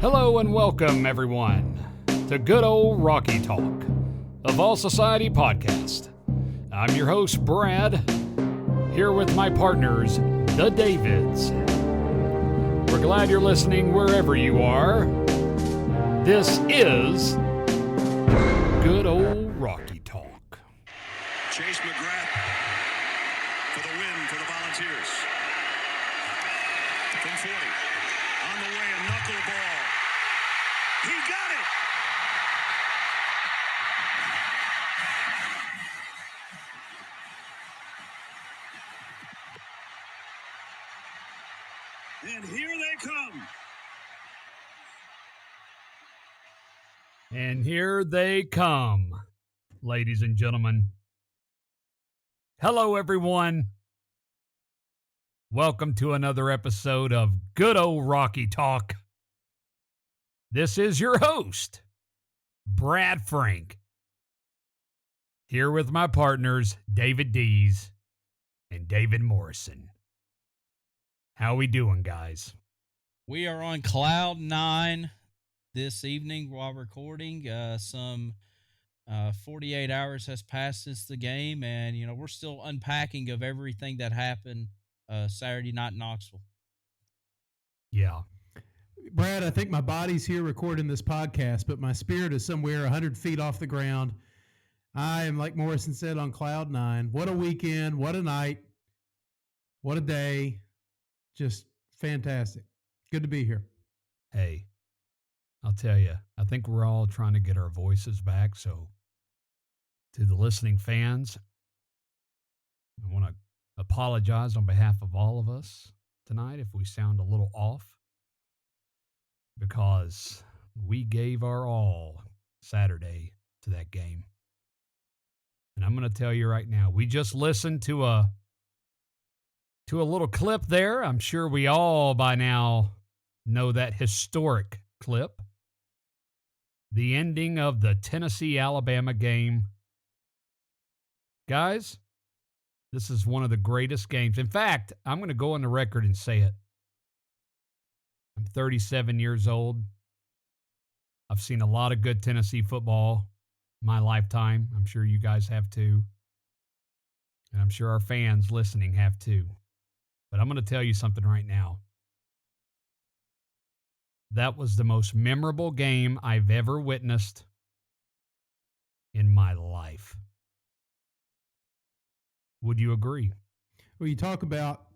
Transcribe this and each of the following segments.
Hello and welcome, everyone, to Good Old Rocky Talk, a Vol Society podcast. I'm your host, Brad, here with my partners, the Davids. We're glad you're listening wherever you are. This is Good Old Rocky Talk. Chase McGrath for the win for the Volunteers. From 40. On the way, a knuckleball. He got it. And here they come. And here they come, ladies and gentlemen. Hello, everyone. Welcome to another episode of Good Old Rocky Talk. This is your host, Brad Frank, here with my partners, David Dees and David Morrison. How we doing, guys? We are on cloud 9 this evening while recording. Some 48 hours has passed since the game, and we're still unpacking of everything that happened Saturday night in Knoxville. Yeah. Brad, I think my body's here recording this podcast, but my spirit is somewhere 100 feet off the ground. I am, like Morrison said, on cloud 9. What a weekend. What a night. What a day. Just fantastic. Good to be here. Hey, I'll tell you, I think we're all trying to get our voices back. So to the listening fans, I want to apologize on behalf of all of us tonight if we sound a little off, because we gave our all Saturday to that game. And I'm going to tell you right now, we just listened to a little clip there. I'm sure we all by now know that historic clip. The ending of the Tennessee-Alabama game. Guys, this is one of the greatest games. In fact, I'm going to go on the record and say it. I'm 37 years old. I've seen a lot of good Tennessee football in my lifetime. I'm sure you guys have too. And I'm sure our fans listening have too. But I'm going to tell you something right now. That was the most memorable game I've ever witnessed in my life. Would you agree? Well, you talk about,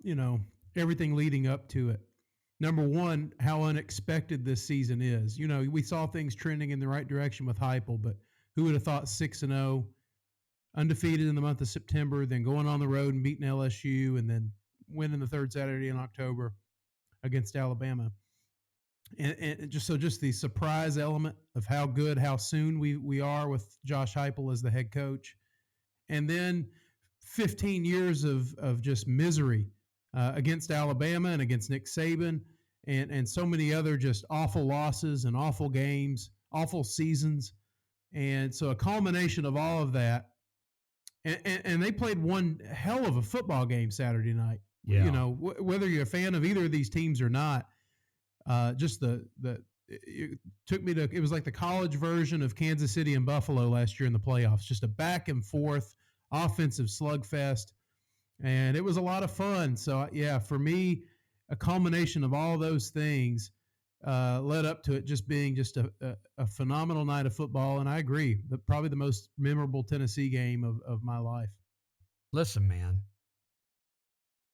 everything leading up to it. Number one, how unexpected this season is. We saw things trending in the right direction with Heupel, but who would have thought 6-0, undefeated in the month of September, then going on the road and beating LSU, and then winning the third Saturday in October against Alabama. And just the surprise element of how good, how soon we are with Josh Heupel as the head coach. And then 15 years of just misery against Alabama and against Nick Saban and so many other just awful losses and awful games, awful seasons. And so a culmination of all of that. And they played one hell of a football game Saturday night. Yeah. Whether you're a fan of either of these teams or not, just it took me to, it was like the college version of Kansas City and Buffalo last year in the playoffs, just a back and forth offensive slugfest. And it was a lot of fun. So yeah, for me, a culmination of all those things led up to it just being just a phenomenal night of football. And I agree, probably the most memorable Tennessee game of my life. Listen, man.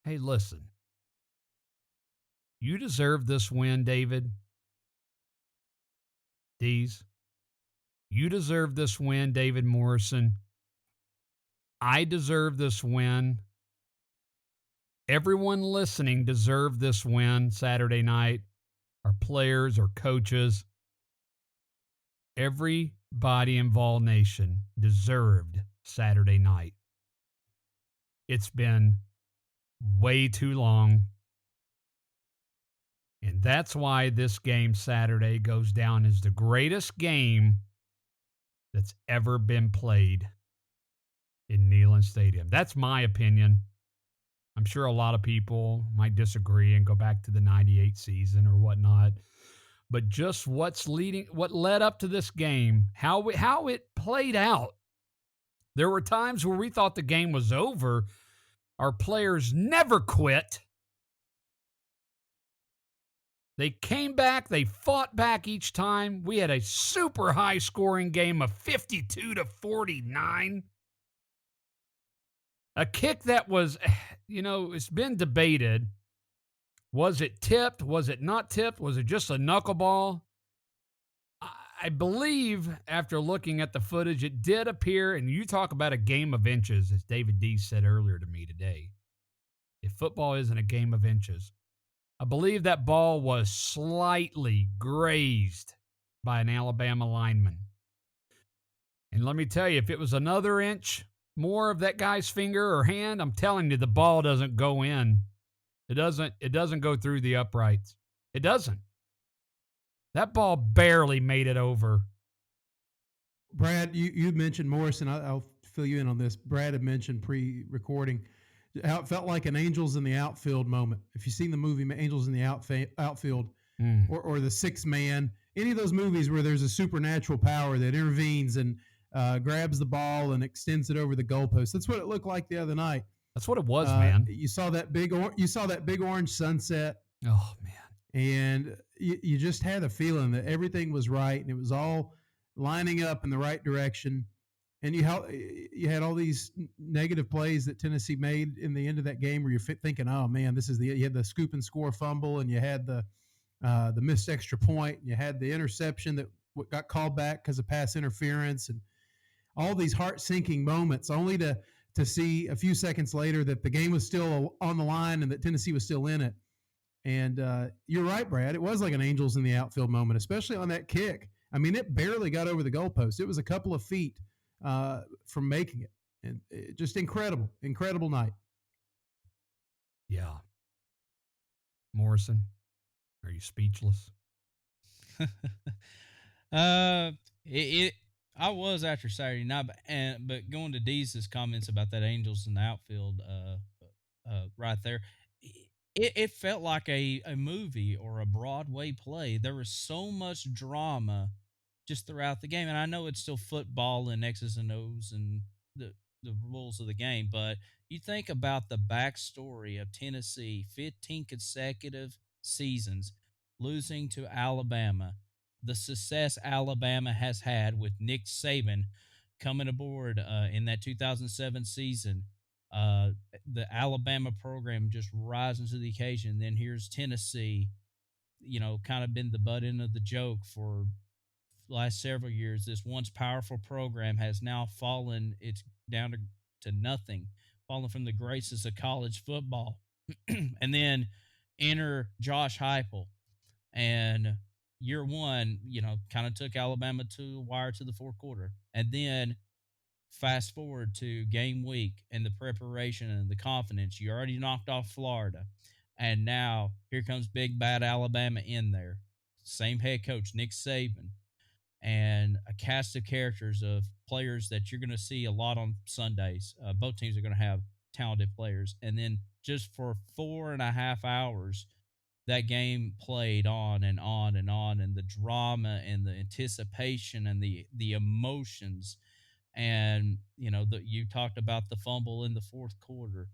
Hey, listen. You deserve this win, David. Dees. You deserve this win, David Morrison. I deserve this win. Everyone listening deserved this win Saturday night. Our players, our coaches. Everybody in Vol Nation deserved Saturday night. It's been way too long. And that's why this game Saturday goes down as the greatest game that's ever been played in Neyland Stadium. That's my opinion. I'm sure a lot of people might disagree and go back to the 98 season or whatnot. but just what led up to this game, how it played out. There were times where we thought the game was over. Our players never quit. They came back. They fought back each time. We had a super high scoring game of 52-49. A kick that was, it's been debated. Was it tipped? Was it not tipped? Was it just a knuckleball? I believe after looking at the footage, it did appear, and you talk about a game of inches, as David D said earlier to me today. If football isn't a game of inches, I believe that ball was slightly grazed by an Alabama lineman. And let me tell you, if it was another inch more of that guy's finger or hand, I'm telling you, the ball doesn't go in. It doesn't go through the uprights. It doesn't. That ball barely made it over. Brad, you mentioned Morrison. I'll fill you in on this. Brad had mentioned pre-recording how it felt like an Angels in the Outfield moment. If you've seen the movie Angels in the Outfield or The Sixth Man, any of those movies where there's a supernatural power that intervenes and grabs the ball and extends it over the goalpost. That's what it looked like the other night. That's what it was, man. You saw that big orange sunset. Oh, man. And you just had a feeling that everything was right and it was all lining up in the right direction. And you had all these negative plays that Tennessee made in the end of that game where you're thinking, oh, man, you had the scoop and score fumble, and you had the missed extra point, and you had the interception that got called back because of pass interference, and all these heart-sinking moments, only to see a few seconds later that the game was still on the line and that Tennessee was still in it. And you're right, Brad. It was like an Angels in the Outfield moment, especially on that kick. I mean, it barely got over the goalpost. It was a couple of feet from making it. And just incredible night. Yeah. Morrison, are you speechless? I was after Saturday night, but going to Dee's comments about that Angels in the Outfield right there, it felt like a movie or a Broadway play. There was so much drama just throughout the game, and I know it's still football and X's and O's and the rules of the game, but you think about the backstory of Tennessee, 15 consecutive seasons losing to Alabama, the success Alabama has had with Nick Saban coming aboard in that 2007 season, the Alabama program just rising to the occasion. Then here's Tennessee, kind of been the butt end of the joke for the last several years. This once powerful program has now fallen. It's down to nothing, fallen from the graces of college football. And then enter Josh Heupel, and year one, kind of took Alabama to the wire to the fourth quarter. And then fast forward to game week and the preparation and the confidence. You already knocked off Florida. And now here comes big bad Alabama in there. Same head coach, Nick Saban. And a cast of characters of players that you're going to see a lot on Sundays. Both teams are going to have talented players. And then just for 4.5 hours, that game played on and on and on, and the drama and the anticipation and the emotions. And, you talked about the fumble in the fourth quarter,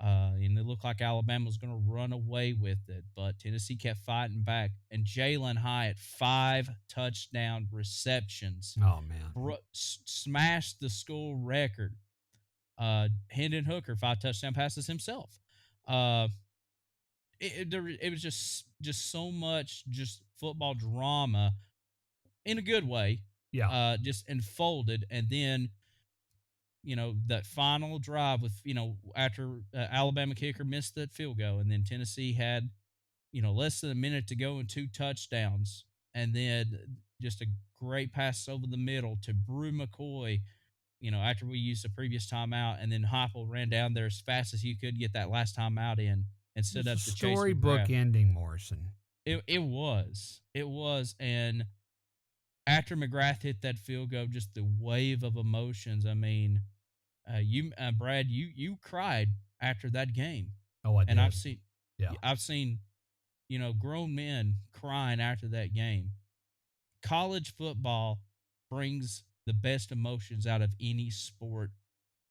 and it looked like Alabama was going to run away with it, but Tennessee kept fighting back. And Jalen Hyatt, 5 touchdown receptions. Oh, man. Smashed the school record. Hendon Hooker, 5 touchdown passes himself. It was just so much just football drama in a good way. Yeah. Just unfolded. And then, that final drive with, after Alabama kicker missed that field goal, and then Tennessee had, less than a minute to go and 2 touchdowns. And then just a great pass over the middle to Brew McCoy, after we used the previous timeout, and then Heupel ran down there as fast as he could get that last timeout in and set up the storybook ending, Morrison. It was, and after McGrath hit that field goal, just the wave of emotions. I mean, Brad, you cried after that game. Oh, I did. And I've seen, grown men crying after that game. College football brings the best emotions out of any sport,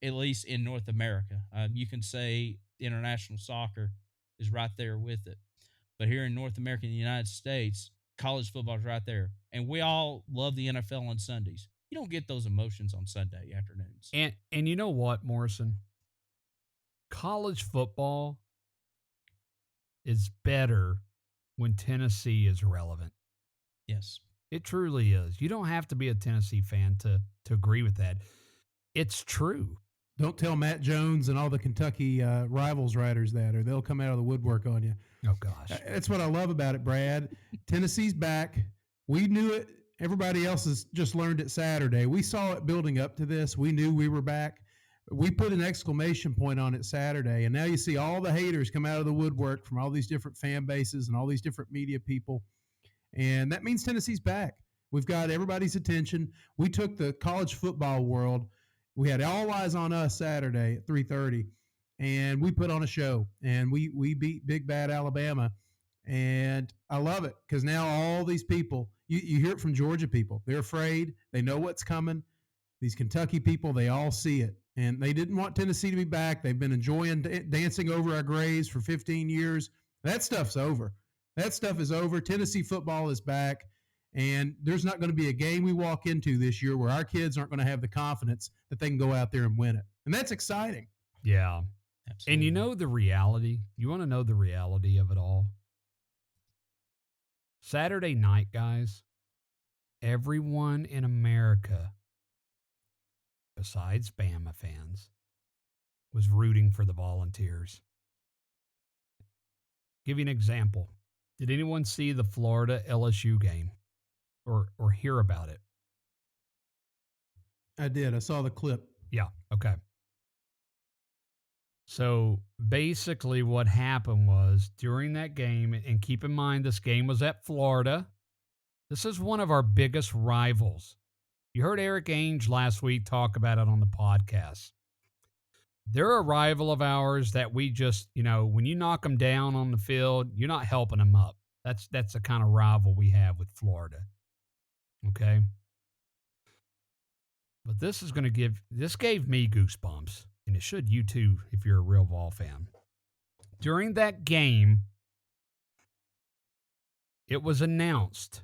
at least in North America. You can say international soccer is right there with it. But here in North America, in the United States, college football is right there. And we all love the NFL on Sundays. You don't get those emotions on Sunday afternoons. And you know what, Morrison? College football is better when Tennessee is relevant. Yes. It truly is. You don't have to be a Tennessee fan to agree with that. It's true. Don't tell Matt Jones and all the Kentucky rivals writers that, or they'll come out of the woodwork on you. Oh, gosh. That's what I love about it, Brad. Tennessee's back. We knew it. Everybody else has just learned it Saturday. We saw it building up to this. We knew we were back. We put an exclamation point on it Saturday, and now you see all the haters come out of the woodwork from all these different fan bases and all these different media people. And that means Tennessee's back. We've got everybody's attention. We took the college football world. We had all eyes on us Saturday at 3:30, and we put on a show. And we beat Big Bad Alabama. And I love it because now all these people, you hear it from Georgia people. They're afraid. They know what's coming. These Kentucky people, they all see it. And they didn't want Tennessee to be back. They've been enjoying dancing over our graves for 15 years. That stuff's over. That stuff is over. Tennessee football is back. And there's not going to be a game we walk into this year where our kids aren't going to have the confidence that they can go out there and win it. And that's exciting. Yeah. Absolutely. And you know the reality? You want to know the reality of it all? Saturday night, guys, everyone in America, besides Bama fans, was rooting for the Volunteers. Give you an example. Did anyone see the Florida LSU game or hear about it? I did. I saw the clip. Yeah, okay. So basically what happened was during that game, and keep in mind this game was at Florida. This is one of our biggest rivals. You heard Eric Ainge last week talk about it on the podcast. They're a rival of ours that we just, when you knock them down on the field, you're not helping them up. That's the kind of rival we have with Florida. Okay? But this gave me goosebumps, and it should you too if you're a real Vol fan. During that game, it was announced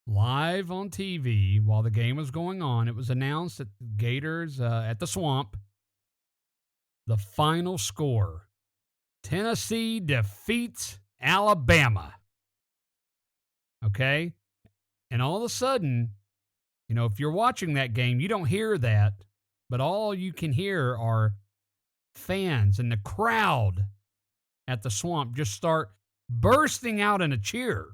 live on TV while the game was going on. It was announced that the Gators at the Swamp, the final score, Tennessee defeats Alabama. Okay? And all of a sudden, if you're watching that game, you don't hear that, but all you can hear are fans and the crowd at the Swamp just start bursting out in a cheer.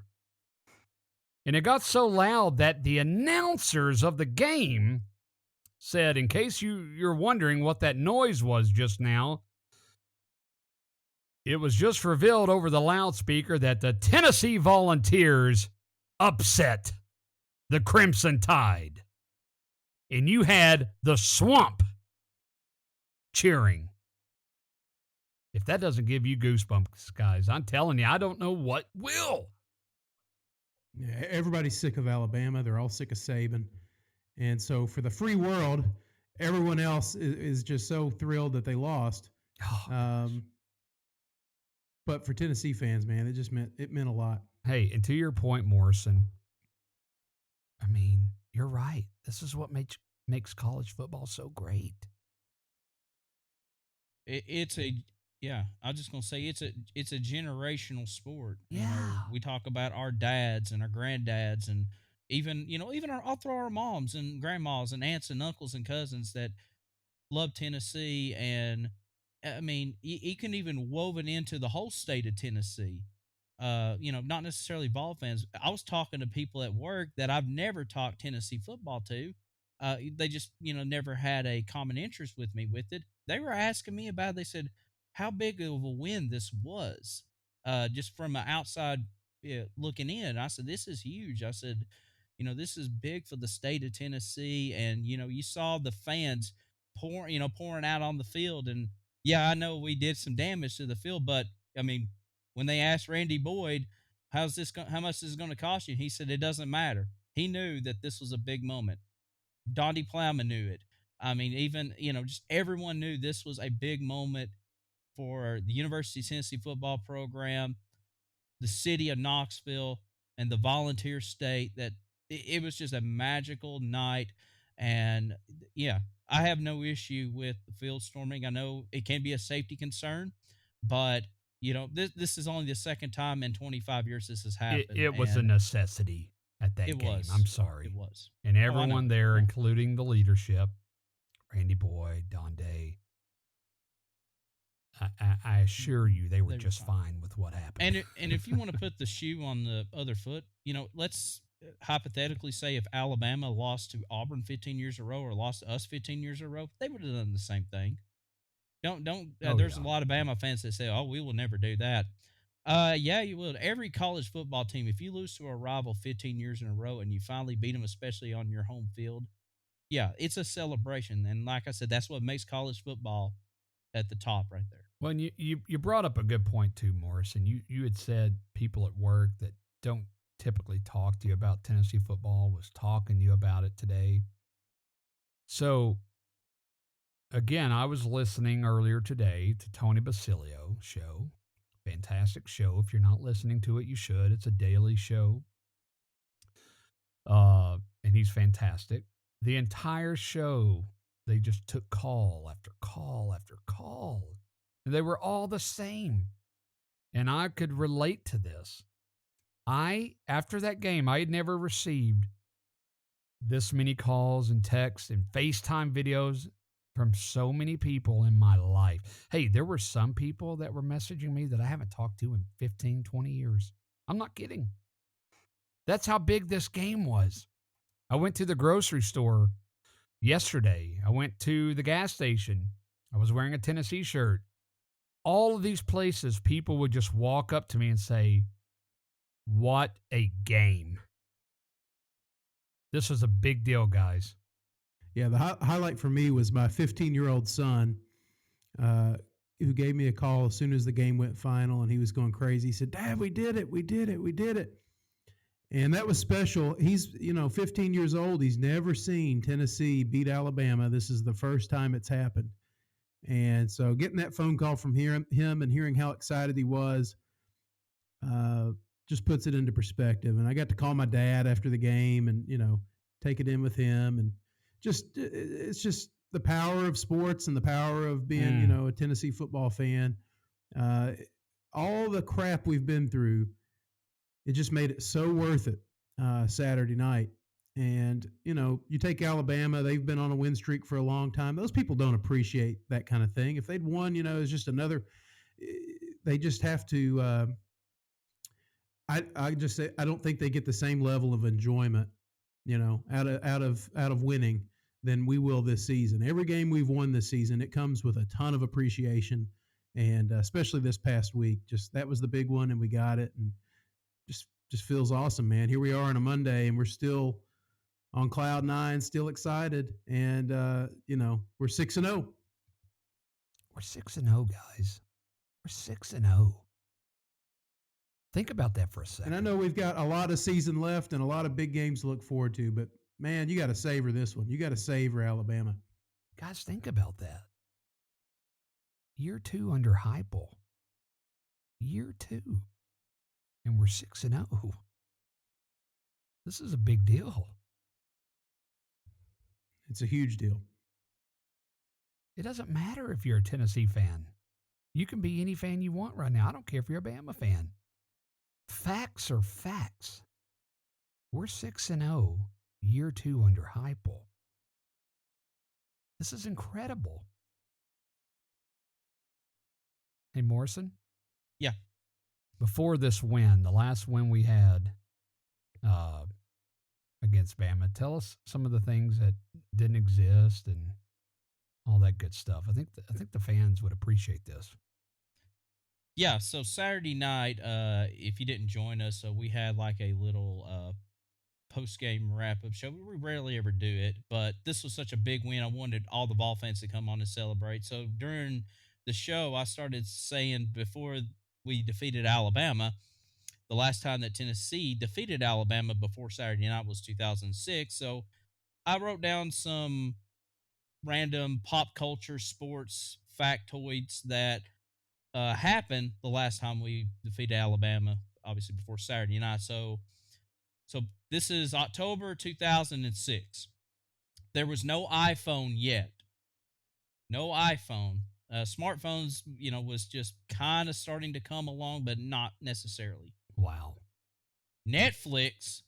And it got so loud that the announcers of the game said, in case you're wondering what that noise was just now, it was just revealed over the loudspeaker that the Tennessee Volunteers upset the Crimson Tide. And you had the Swamp cheering. If that doesn't give you goosebumps, guys, I'm telling you, I don't know what will. Yeah, everybody's sick of Alabama. They're all sick of Saban. And so for the free world, everyone else is just so thrilled that they lost. But for Tennessee fans, man, it meant a lot. Hey, and to your point, Morrison, I mean, you're right. This is what makes college football so great. I was just gonna say it's a generational sport. Yeah. We talk about our dads and our granddads, and even I'll throw our moms and grandmas and aunts and uncles and cousins that love Tennessee, and I mean, you can even woven into the whole state of Tennessee. Not necessarily Vol fans. I was talking to people at work that I've never talked Tennessee football to. They just, never had a common interest with me with it. They were asking me about it. They said how big of a win this was, just from an outside looking in. I said, this is huge. I said, this is big for the state of Tennessee. And, you saw the fans pouring out on the field. And yeah, I know we did some damage to the field, but I mean, when they asked Randy Boyd, how much is this going to cost you? And he said, it doesn't matter. He knew that this was a big moment. Donnie Plowman knew it. I mean, even, just everyone knew this was a big moment for the University of Tennessee football program, the city of Knoxville, and the volunteer state. That it was just a magical night. And yeah, I have no issue with the field storming. I know it can be a safety concern, but this is only the second time in 25 years this has happened. It was a necessity at that game. I'm sorry. It was. And everyone there, including the leadership, Randy Boyd, Don Day, I assure you they were just fine with what happened. And if you want to put the shoe on the other foot, let's hypothetically say if Alabama lost to Auburn 15 years in a row or lost to us 15 years in a row, they would have done the same thing. There's a lot of Bama fans that say, oh, we will never do that. Yeah, you will. Every college football team, if you lose to a rival 15 years in a row and you finally beat them, especially on your home field, yeah, it's a celebration. And like I said, that's what makes college football at the top right there. Well, and you brought up a good point too, Morrison. You had said people at work that don't typically talk to you about Tennessee football was talking to you about it today. So, again, I was listening earlier today to Tony Basilio show. Fantastic show. If you're not listening to it, you should. It's a daily show. And he's fantastic. The entire show, they just took call after call after call. And they were all the same. And I could relate to this. After that game, I had never received this many calls and texts and FaceTime videos from so many people in my life. Hey, there were some people that were messaging me that I haven't talked to in 15, 20 years. I'm not kidding. That's how big this game was. I went to the grocery store yesterday. I went to the gas station. I was wearing a Tennessee shirt. All of these places, people would just walk up to me and say, what a game. This was a big deal, guys. Yeah, the highlight for me was my 15-year-old son who gave me a call as soon as the game went final, and he was going crazy. He said, Dad, we did it, we did it, we did it. And that was special. He's, 15 years old. He's never seen Tennessee beat Alabama. This is the first time it's happened. And so getting that phone call from him and hearing how excited he was just puts it into perspective. And I got to call my dad after the game and, take it in with him. And it's just the power of sports and the power of being, a Tennessee football fan. All the crap we've been through, it just made it so worth it Saturday night. And, you take Alabama, they've been on a win streak for a long time. Those people don't appreciate that kind of thing. If they'd won, it's just they just have to, I just say, I don't think they get the same level of enjoyment, out of winning than we will this season. Every game we've won this season, it comes with a ton of appreciation. And especially this past week, that was the big one and we got it. And just feels awesome, man. Here we are on a Monday and we're still on cloud nine, still excited. And, we're 6-0. We're 6-0, guys. We're 6-0. Think about that for a second. And I know we've got a lot of season left and a lot of big games to look forward to, but man, you got to savor this one. You got to savor Alabama. Guys, think about that. Year 2 under Heupel. Year 2. And we're 6-0. This is a big deal. It's a huge deal. It doesn't matter if you're a Tennessee fan. You can be any fan you want right now. I don't care if you're a Bama fan. Facts are facts. We're 6-0, year 2 under Heupel. This is incredible. Hey, Morrison? Yeah. Before this win, the last win we had against Bama, tell us some of the things that didn't exist and all that good stuff. I think the fans would appreciate this. Yeah, so Saturday night, if you didn't join us, we had like a little post-game wrap-up show. We rarely ever do it, but this was such a big win. I wanted all the Vol fans to come on and celebrate. So during the show, I started saying before we defeated Alabama, the last time that Tennessee defeated Alabama before Saturday night was 2006. So I wrote down some random pop culture sports factoids that happened the last time we defeated Alabama, obviously before Saturday night. So this is October 2006. There was no iPhone yet. No iPhone. Smartphones, was just kind of starting to come along, but not necessarily. Wow. Netflix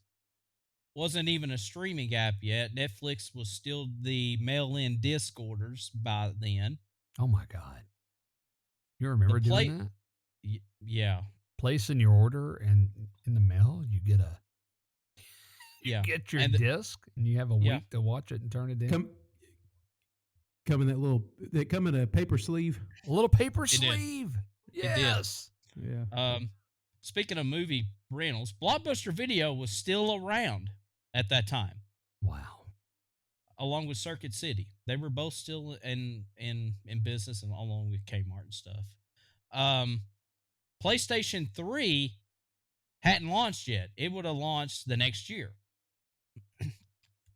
wasn't even a streaming app yet. Netflix was still the mail-in disc orders by then. Oh my God. You remember doing that? Yeah. Placing your order and in the mail, you get Yeah. get your disc and you have a week to watch it and turn it in. Come in they come in a paper sleeve. A little paper sleeve. Yes. Yeah. Speaking of movie rentals, Blockbuster Video was still around at that time. Wow. Along with Circuit City. They were both still in business, and along with Kmart and stuff. PlayStation 3 hadn't launched yet. It would have launched the next year.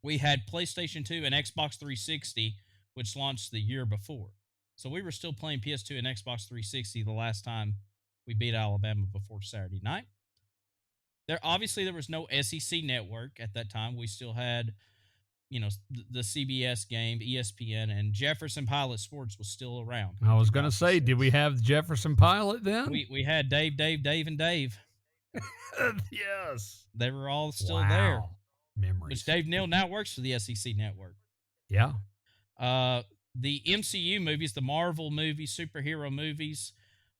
We had PlayStation 2 and Xbox 360, which launched the year before. So we were still playing PS2 and Xbox 360 the last time we beat Alabama before Saturday night. There was no SEC network at that time. We still had, the CBS game, ESPN, and Jefferson Pilot Sports was still around. I was going to say, did we have Jefferson Pilot then? We had Dave, and Dave. Yes. They were all still there. Memories. Which Dave Neal now works for the SEC network. Yeah. The MCU movies, the Marvel movies, superhero movies,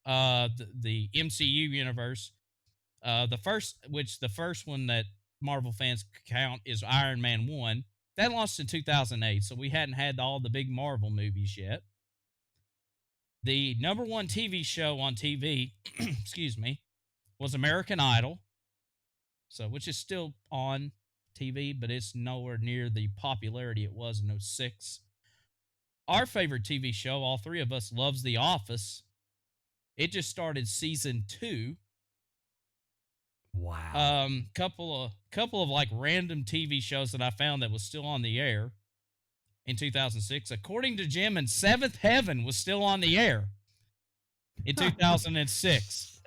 the MCU universe. The first one that Marvel fans count is Iron Man 1. That launched in 2008, so we hadn't had all the big Marvel movies yet. The number one TV show on TV, excuse me, was American Idol, which is still on TV, but it's nowhere near the popularity it was in 2006. Our favorite TV show, all three of us, loves The Office. It just started season 2. Wow. Couple of like random TV shows that I found that was still on the air in 2006. According to Jim, and Seventh Heaven was still on the air in 2006.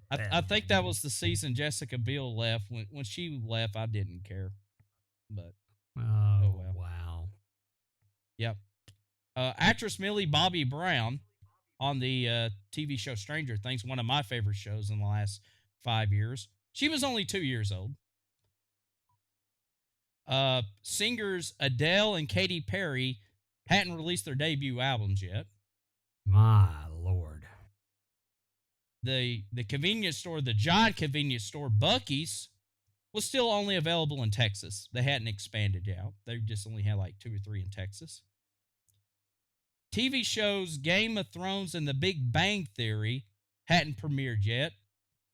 I think that was the season Jessica Biel left. When she left, I didn't care. But oh well. Wow. Yep. Actress Millie Bobby Brown on the TV show Stranger Things, one of my favorite shows in the last 5 years. She was only 2 years old. Singers Adele and Katy Perry hadn't released their debut albums yet. My Lord. The convenience store, the giant convenience store, Buc-ee's, was still only available in Texas. They hadn't expanded out. They just only had like 2 or 3 in Texas. TV shows Game of Thrones and The Big Bang Theory hadn't premiered yet.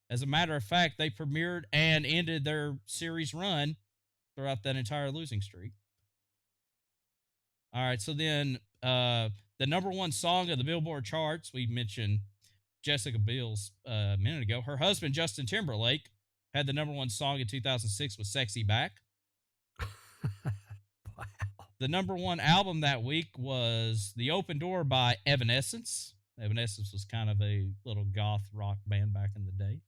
As a matter of fact, they premiered and ended their series run throughout that entire losing streak. All right, so then the number one song of the Billboard charts, we mentioned Jessica Biel's a minute ago. Her husband, Justin Timberlake, had the number one song in 2006 with Sexy Back. Wow. The number one album that week was The Open Door by Evanescence. Evanescence was kind of a little goth rock band back in the day.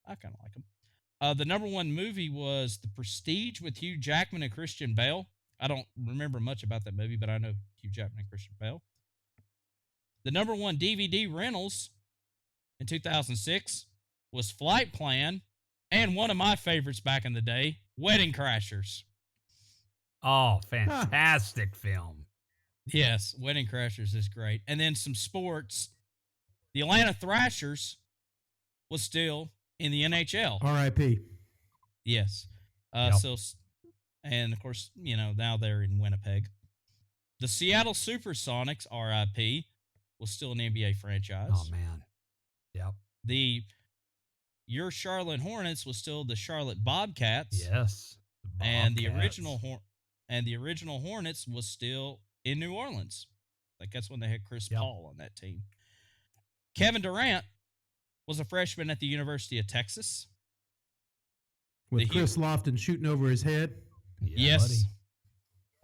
I kind of like them. The number one movie was The Prestige with Hugh Jackman and Christian Bale. I don't remember much about that movie, but I know Hugh Jackman and Christian Bale. The number one DVD rentals in 2006 was Flight Plan and one of my favorites back in the day, Wedding Crashers. Oh, fantastic film. Yes, Wedding Crashers is great. And then some sports. The Atlanta Thrashers was still in the NHL. R.I.P. Yes. Yep. And of course, now they're in Winnipeg. The Seattle Supersonics, RIP, was still an NBA franchise. Oh, man. Yep. Your Charlotte Hornets was still the Charlotte Bobcats. Yes. And the original Hornets was still in New Orleans. Like that's when they had Chris Paul on that team. Kevin Durant was a freshman at the University of Texas. with Chris Lofton shooting over his head. Yeah, yes, buddy.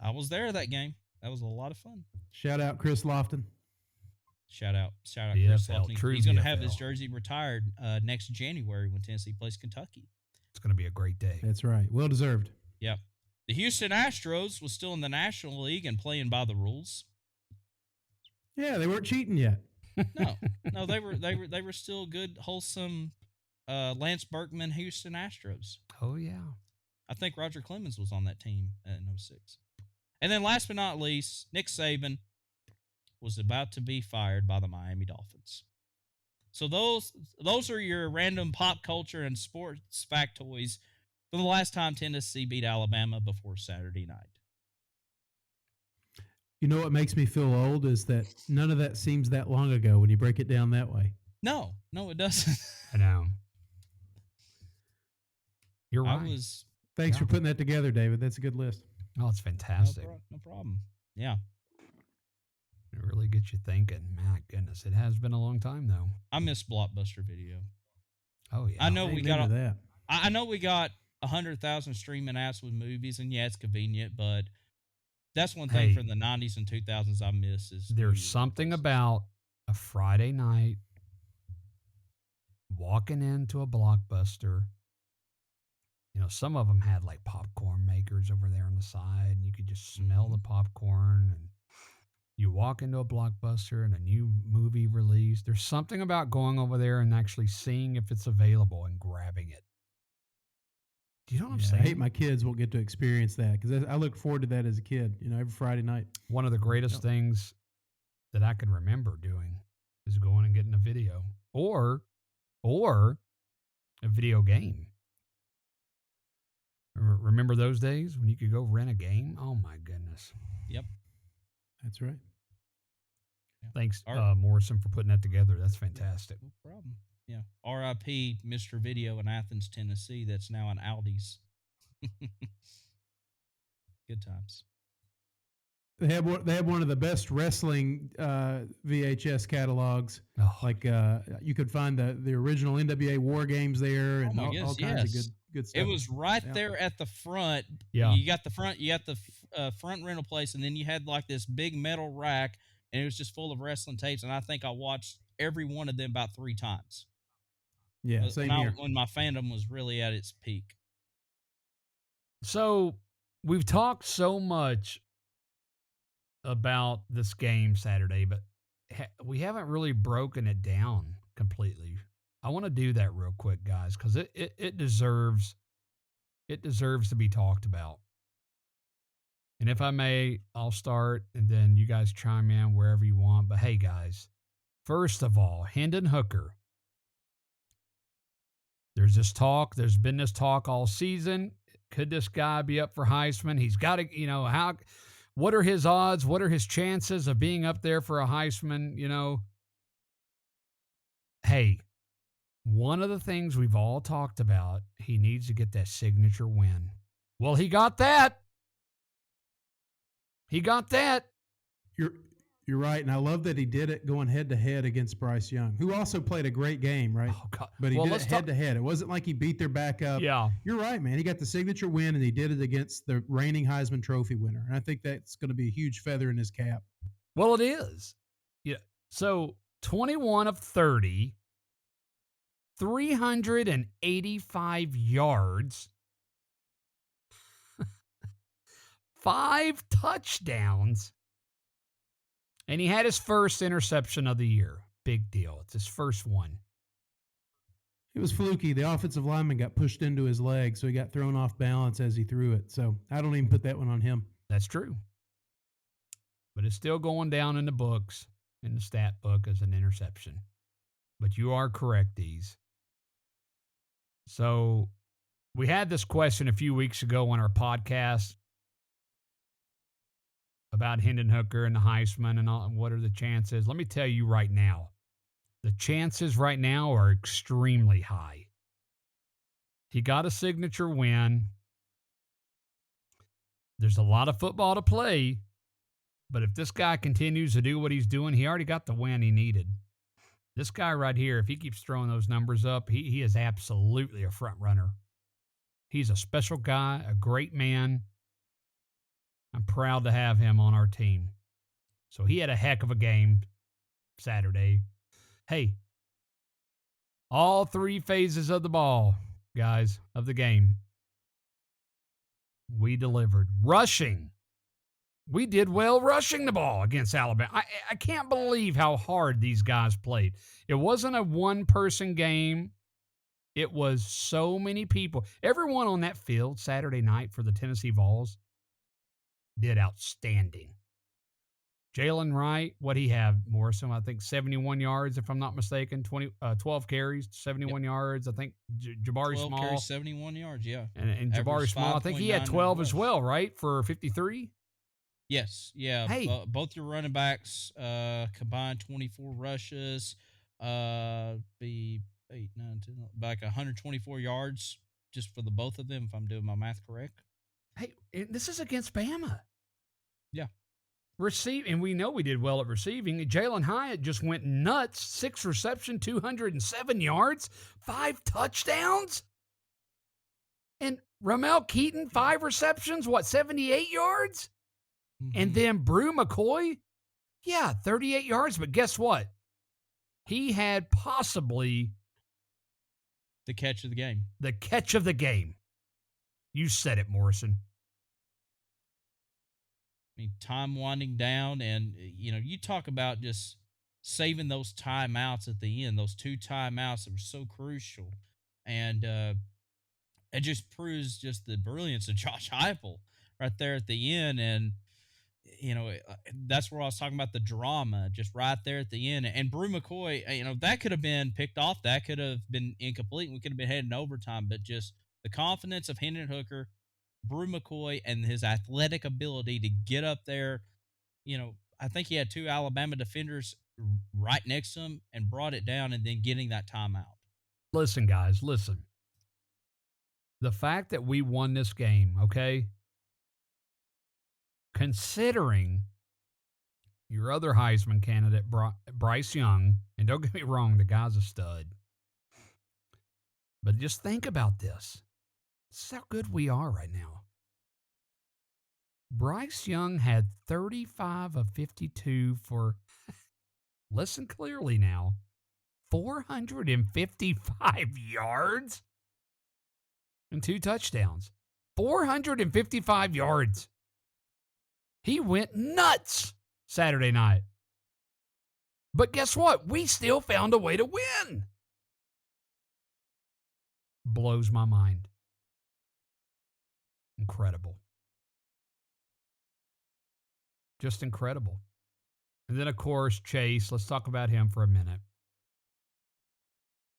I was there that game. That was a lot of fun. Shout out Chris Lofton. Shout out, Chris VFL, Lofton. true He's going to have VFL. his jersey retired next January when Tennessee plays Kentucky. It's going to be a great day. That's right. Well deserved. Yep. The Houston Astros was still in the National League and playing by the rules. Yeah, they weren't cheating yet. No, they were still good, wholesome. Lance Berkman, Houston Astros. Oh, yeah. I think Roger Clemens was on that team in 06. And then last but not least, Nick Saban was about to be fired by the Miami Dolphins. So those are your random pop culture and sports factoids from the last time Tennessee beat Alabama before Saturday night. You know what makes me feel old is that none of that seems that long ago when you break it down that way. No, it doesn't. I know. You're right. Thanks for putting that together, David. That's a good list. Oh, it's fantastic. No problem. Yeah. It really gets you thinking. My goodness, it has been a long time though. I miss Blockbuster Video. Oh yeah. I know we got that. I know we got 100,000 streaming apps with movies, and yeah, it's convenient, but that's one thing from the 90s and 2000s I miss is there's something about a Friday night walking into a Blockbuster. You know, some of them had like popcorn makers over there on the side, and you could just smell the popcorn. And you walk into a Blockbuster and a new movie release. There's something about going over there and actually seeing if it's available and grabbing it. Do you know what I'm saying? I hate my kids won't get to experience that because I look forward to that as a kid, every Friday night. One of the greatest things that I can remember doing is going and getting a video or a video game. Remember those days when you could go rent a game? Oh, my goodness. Yep. That's right. Yeah. Thanks, Morrison, for putting that together. That's fantastic. No problem. Yeah. R.I.P. Mr. Video in Athens, Tennessee. That's now an Aldi's. Good times. They have one of the best wrestling VHS catalogs. Oh. Like you could find the original NWA War Games there, and all kinds of good stuff. It was right there at the front. Yeah, you got the front rental place, and then you had like this big metal rack, and it was just full of wrestling tapes. And I think I watched every one of them about 3 times. Yeah, same here. When my fandom was really at its peak. So we've talked so much about this game Saturday, but we haven't really broken it down completely. I want to do that real quick, guys, because it deserves to be talked about. And if I may, I'll start, and then you guys chime in wherever you want. But hey, guys, first of all, Hendon Hooker. There's been this talk all season. Could this guy be up for Heisman? He's got to, what are his odds? What are his chances of being up there for a Heisman? Hey, one of the things we've all talked about, he needs to get that signature win. Well, he got that. You're right, and I love that he did it going head-to-head against Bryce Young, who also played a great game, right? Oh, God. But he did it head-to-head. It wasn't like he beat their backup. Yeah. You're right, man. He got the signature win, and he did it against the reigning Heisman Trophy winner. And I think that's going to be a huge feather in his cap. Well, it is. Yeah. So 21 of 30, 385 yards, 5 touchdowns. And he had his first interception of the year. Big deal. It's his first one. It was fluky. The offensive lineman got pushed into his leg, so he got thrown off balance as he threw it. So I don't even put that one on him. That's true. But it's still going down in the books, in the stat book, as an interception. But you are correct, Deez. So we had this question a few weeks ago on our podcast about Hendon Hooker and the Heisman and all, what are the chances. Let me tell you right now, the chances right now are extremely high. He got a signature win. There's a lot of football to play, but if this guy continues to do what he's doing, he already got the win he needed. This guy right here, if he keeps throwing those numbers up, he is absolutely a front runner He's a special guy, a great man. I'm proud to have him on our team. So he had a heck of a game Saturday. Hey, all three phases of the ball, guys, of the game, we delivered. Rushing. We did well rushing the ball against Alabama. I can't believe how hard these guys played. It wasn't a one-person game. It was so many people. Everyone on that field Saturday night for the Tennessee Vols did outstanding. Jalen Wright, what he have, Morrison? I think 71 yards, if I'm not mistaken. 12 carries, 71 yards. I think Jabari 12 Small. carries, 71 yards, yeah. And Jabari Averaged Small, I think he had 12 as well, right, for 53? Yes, yeah. Hey. Both your running backs combined 24 rushes, be 8, 9, 10, like 124 yards just for the both of them, if I'm doing my math correct. Hey, this is against Bama. Yeah. And we know we did well at receiving. Jalen Hyatt just went nuts. 6 reception, 207 yards, 5 touchdowns. And Ramel Keaton, 5 receptions, 78 yards? Mm-hmm. And then Brew McCoy, 38 yards. But guess what? He had possibly the catch of the game. The catch of the game. You said it, Morrison. I mean, time winding down, and, you talk about just saving those timeouts at the end, those 2 timeouts that were so crucial. And it just proves just the brilliance of Josh Heupel right there at the end. And, that's where I was talking about the drama, just right there at the end. And Brew McCoy, that could have been picked off. That could have been incomplete. We could have been heading overtime. But just the confidence of Hendon Hooker, Brew McCoy, and his athletic ability to get up there. I think he had 2 Alabama defenders right next to him and brought it down, and then getting that timeout. Listen, guys, listen. The fact that we won this game, okay, considering your other Heisman candidate, Bryce Young, and don't get me wrong, the guy's a stud. But just think about this. This is how good we are right now. Bryce Young had 35 of 52 for, listen clearly now, 455 yards and 2 touchdowns. 455 yards. He went nuts Saturday night. But guess what? We still found a way to win. Blows my mind. Incredible. Just incredible. And then, of course, Chase. Let's talk about him for a minute.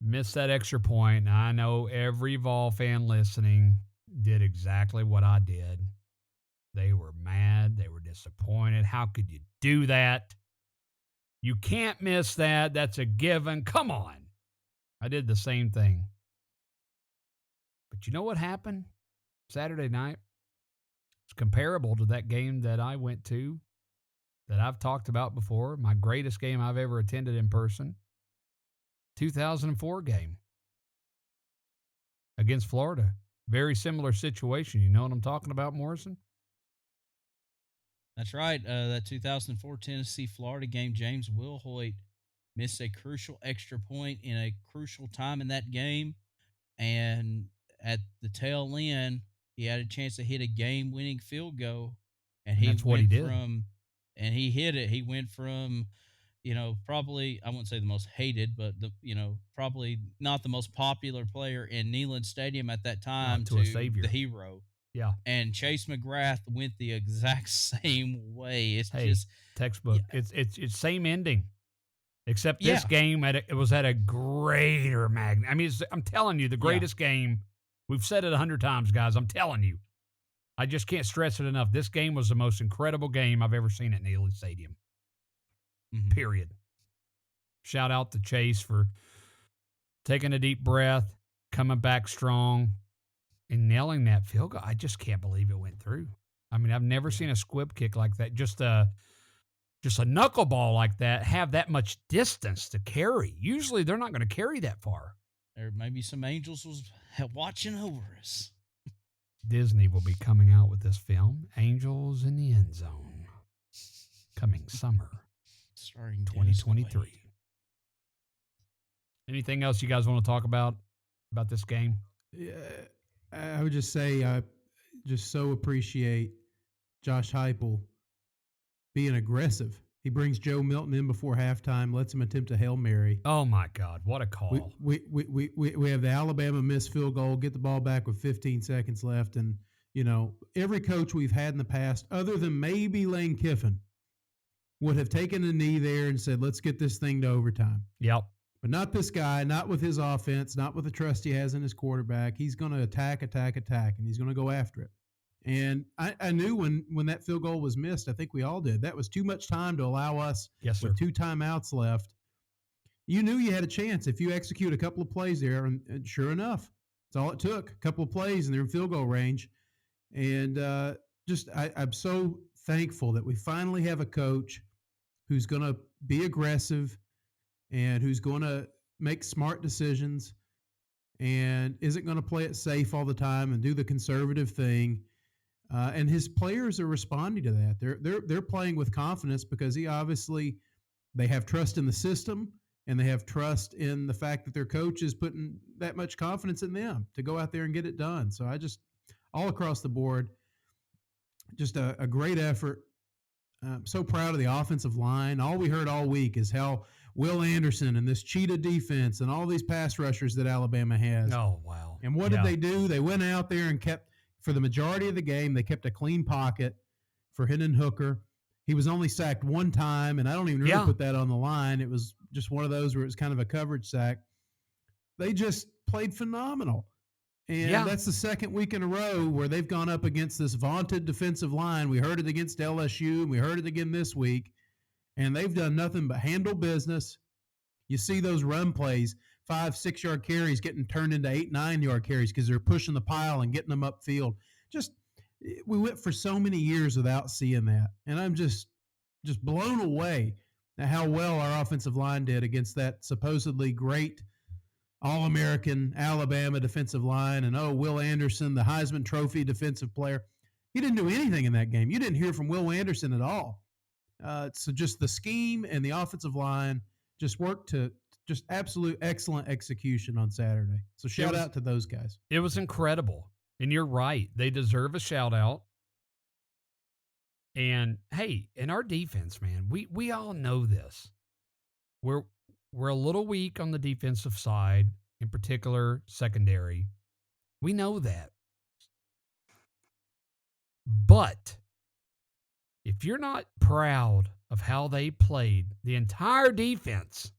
Missed that extra point. I know every Vol fan listening did exactly what I did. They were mad. They were disappointed. How could you do that? You can't miss that. That's a given. Come on. I did the same thing. But you know what happened Saturday night? It's comparable to that game that I went to that I've talked about before. My greatest game I've ever attended in person. 2004 game against Florida. Very similar situation. You know what I'm talking about, Morrison? That's right. That 2004 Tennessee-Florida game, James Wilhoit missed a crucial extra point in a crucial time in that game. And at the tail end, he had a chance to hit a game-winning field goal. And that's what he did. And he hit it. He went from, probably, I wouldn't say the most hated, but, probably not the most popular player in Neyland Stadium at that time to a savior. The hero. Yeah. And Chase McGrath went the exact same way. It's just textbook. Yeah. It's same ending, except this game it was at a greater magnitude. I mean, I'm telling you, the greatest game. We've said it 100 times, guys. I'm telling you. I just can't stress it enough. This game was the most incredible game I've ever seen at Neyland Stadium. Mm-hmm. Period. Shout out to Chase for taking a deep breath, coming back strong, and nailing that field goal. I just can't believe it went through. I mean, I've never seen a squib kick like that. Just a knuckleball like that have that much distance to carry. Usually they're not going to carry that far. There may be some angels was watching over us. Disney will be coming out with this film, Angels in the End Zone, coming summer Starring 2023. Anything else you guys want to talk about this game? Yeah, I would just say I just so appreciate Josh Heupel being aggressive. He brings Joe Milton in before halftime, lets him attempt a Hail Mary. Oh my God, what a call. We have the Alabama missed field goal, get the ball back with 15 seconds left. And, you know, every coach we've had in the past, other than maybe Lane Kiffin, would have taken a knee there and said, let's get this thing to overtime. Yep. But not this guy, not with his offense, not with the trust he has in his quarterback. He's going to attack, and he's going to go after it. And I knew when that field goal was missed, I think we all did, that was too much time to allow us Yes, sir. with 2 timeouts left. You knew you had a chance if you execute a couple of plays there, and sure enough, that's all it took, a couple of plays, and they're in field goal range. And I'm so thankful that we finally have a coach who's going to be aggressive and who's going to make smart decisions and isn't going to play it safe all the time and do the conservative thing. And his players are responding to that. They're playing with confidence because they have trust in the system and they have trust in the fact that their coach is putting that much confidence in them to go out there and get it done. So I just, all across the board, just a great effort. I'm so proud of the offensive line. All we heard all week is how Will Anderson and this cheetah defense and all these pass rushers that Alabama has. Oh, wow. And what did they do? They went out there and kept, for the majority of the game, they kept a clean pocket for Hendon Hooker. He was only sacked one time, and I don't even really put that on the line. It was just one of those where it was kind of a coverage sack. They just played phenomenal. And that's the second week in a row where they've gone up against this vaunted defensive line. We heard it against LSU, and we heard it again this week. And they've done nothing but handle business. You see those run plays, 5-6 yard carries getting turned into 8-9 yard carries because they're pushing the pile and getting them upfield. We went for so many years without seeing that. And I'm just blown away at how well our offensive line did against that supposedly great All-American Alabama defensive line. And, Will Anderson, the Heisman Trophy defensive player. He didn't do anything in that game. You didn't hear from Will Anderson at all. So just the scheme and the offensive line just worked to just absolute excellent execution on Saturday. So shout out to those guys. It was incredible. And you're right. They deserve a shout out. And hey, in our defense, man, we all know this. We're a little weak on the defensive side, in particular secondary. We know that. But if you're not proud of how they played, the entire defense,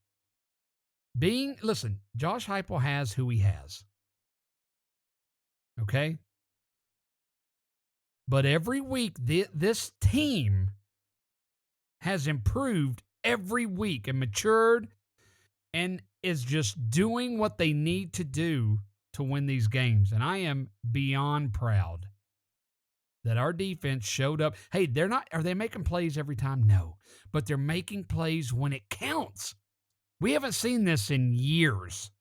listen, Josh Heupel has who he has. Okay? But every week, this team has improved every week and matured and is just doing what they need to do to win these games. And I am beyond proud that our defense showed up. Hey, are they making plays every time? No. But they're making plays when it counts. We haven't seen this in years.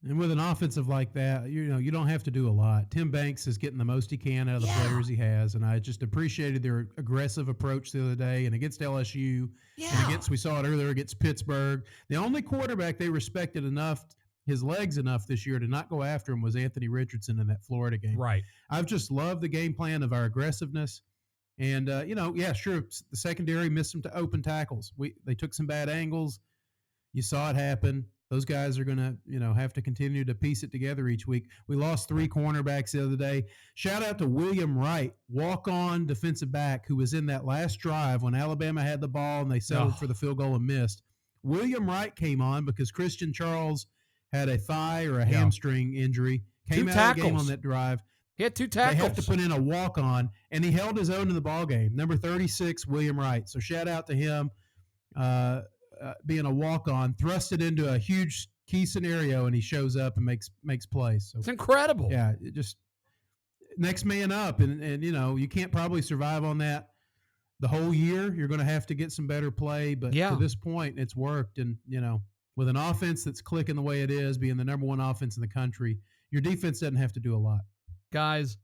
And with an offensive like that, you don't have to do a lot. Tim Banks is getting the most he can out of the players he has, and I just appreciated their aggressive approach the other day and against LSU. And we saw it earlier against Pittsburgh. The only quarterback they respected enough, his legs enough this year to not go after him was Anthony Richardson in that Florida game. Right. I've just loved the game plan of our aggressiveness. And, sure, the secondary missed some open tackles. They took some bad angles. You saw it happen. Those guys are going to, have to continue to piece it together each week. We lost 3 cornerbacks the other day. Shout out to William Wright, walk-on defensive back, who was in that last drive when Alabama had the ball and they settled for the field goal and missed. William Wright came on because Christian Charles had a thigh or a hamstring injury. Came out of the game on that drive. He had 2 tackles. They have to put in a walk-on, and he held his own in the ball game. Number 36, William Wright. So shout out to him. Being a walk-on, thrust it into a huge key scenario, and he shows up and makes plays. So it's incredible. Yeah, it just next man up, and you can't probably survive on that the whole year. You're going to have to get some better play, but to this point, it's worked. And with an offense that's clicking the way it is, being the number 1 offense in the country, your defense doesn't have to do a lot. Guys,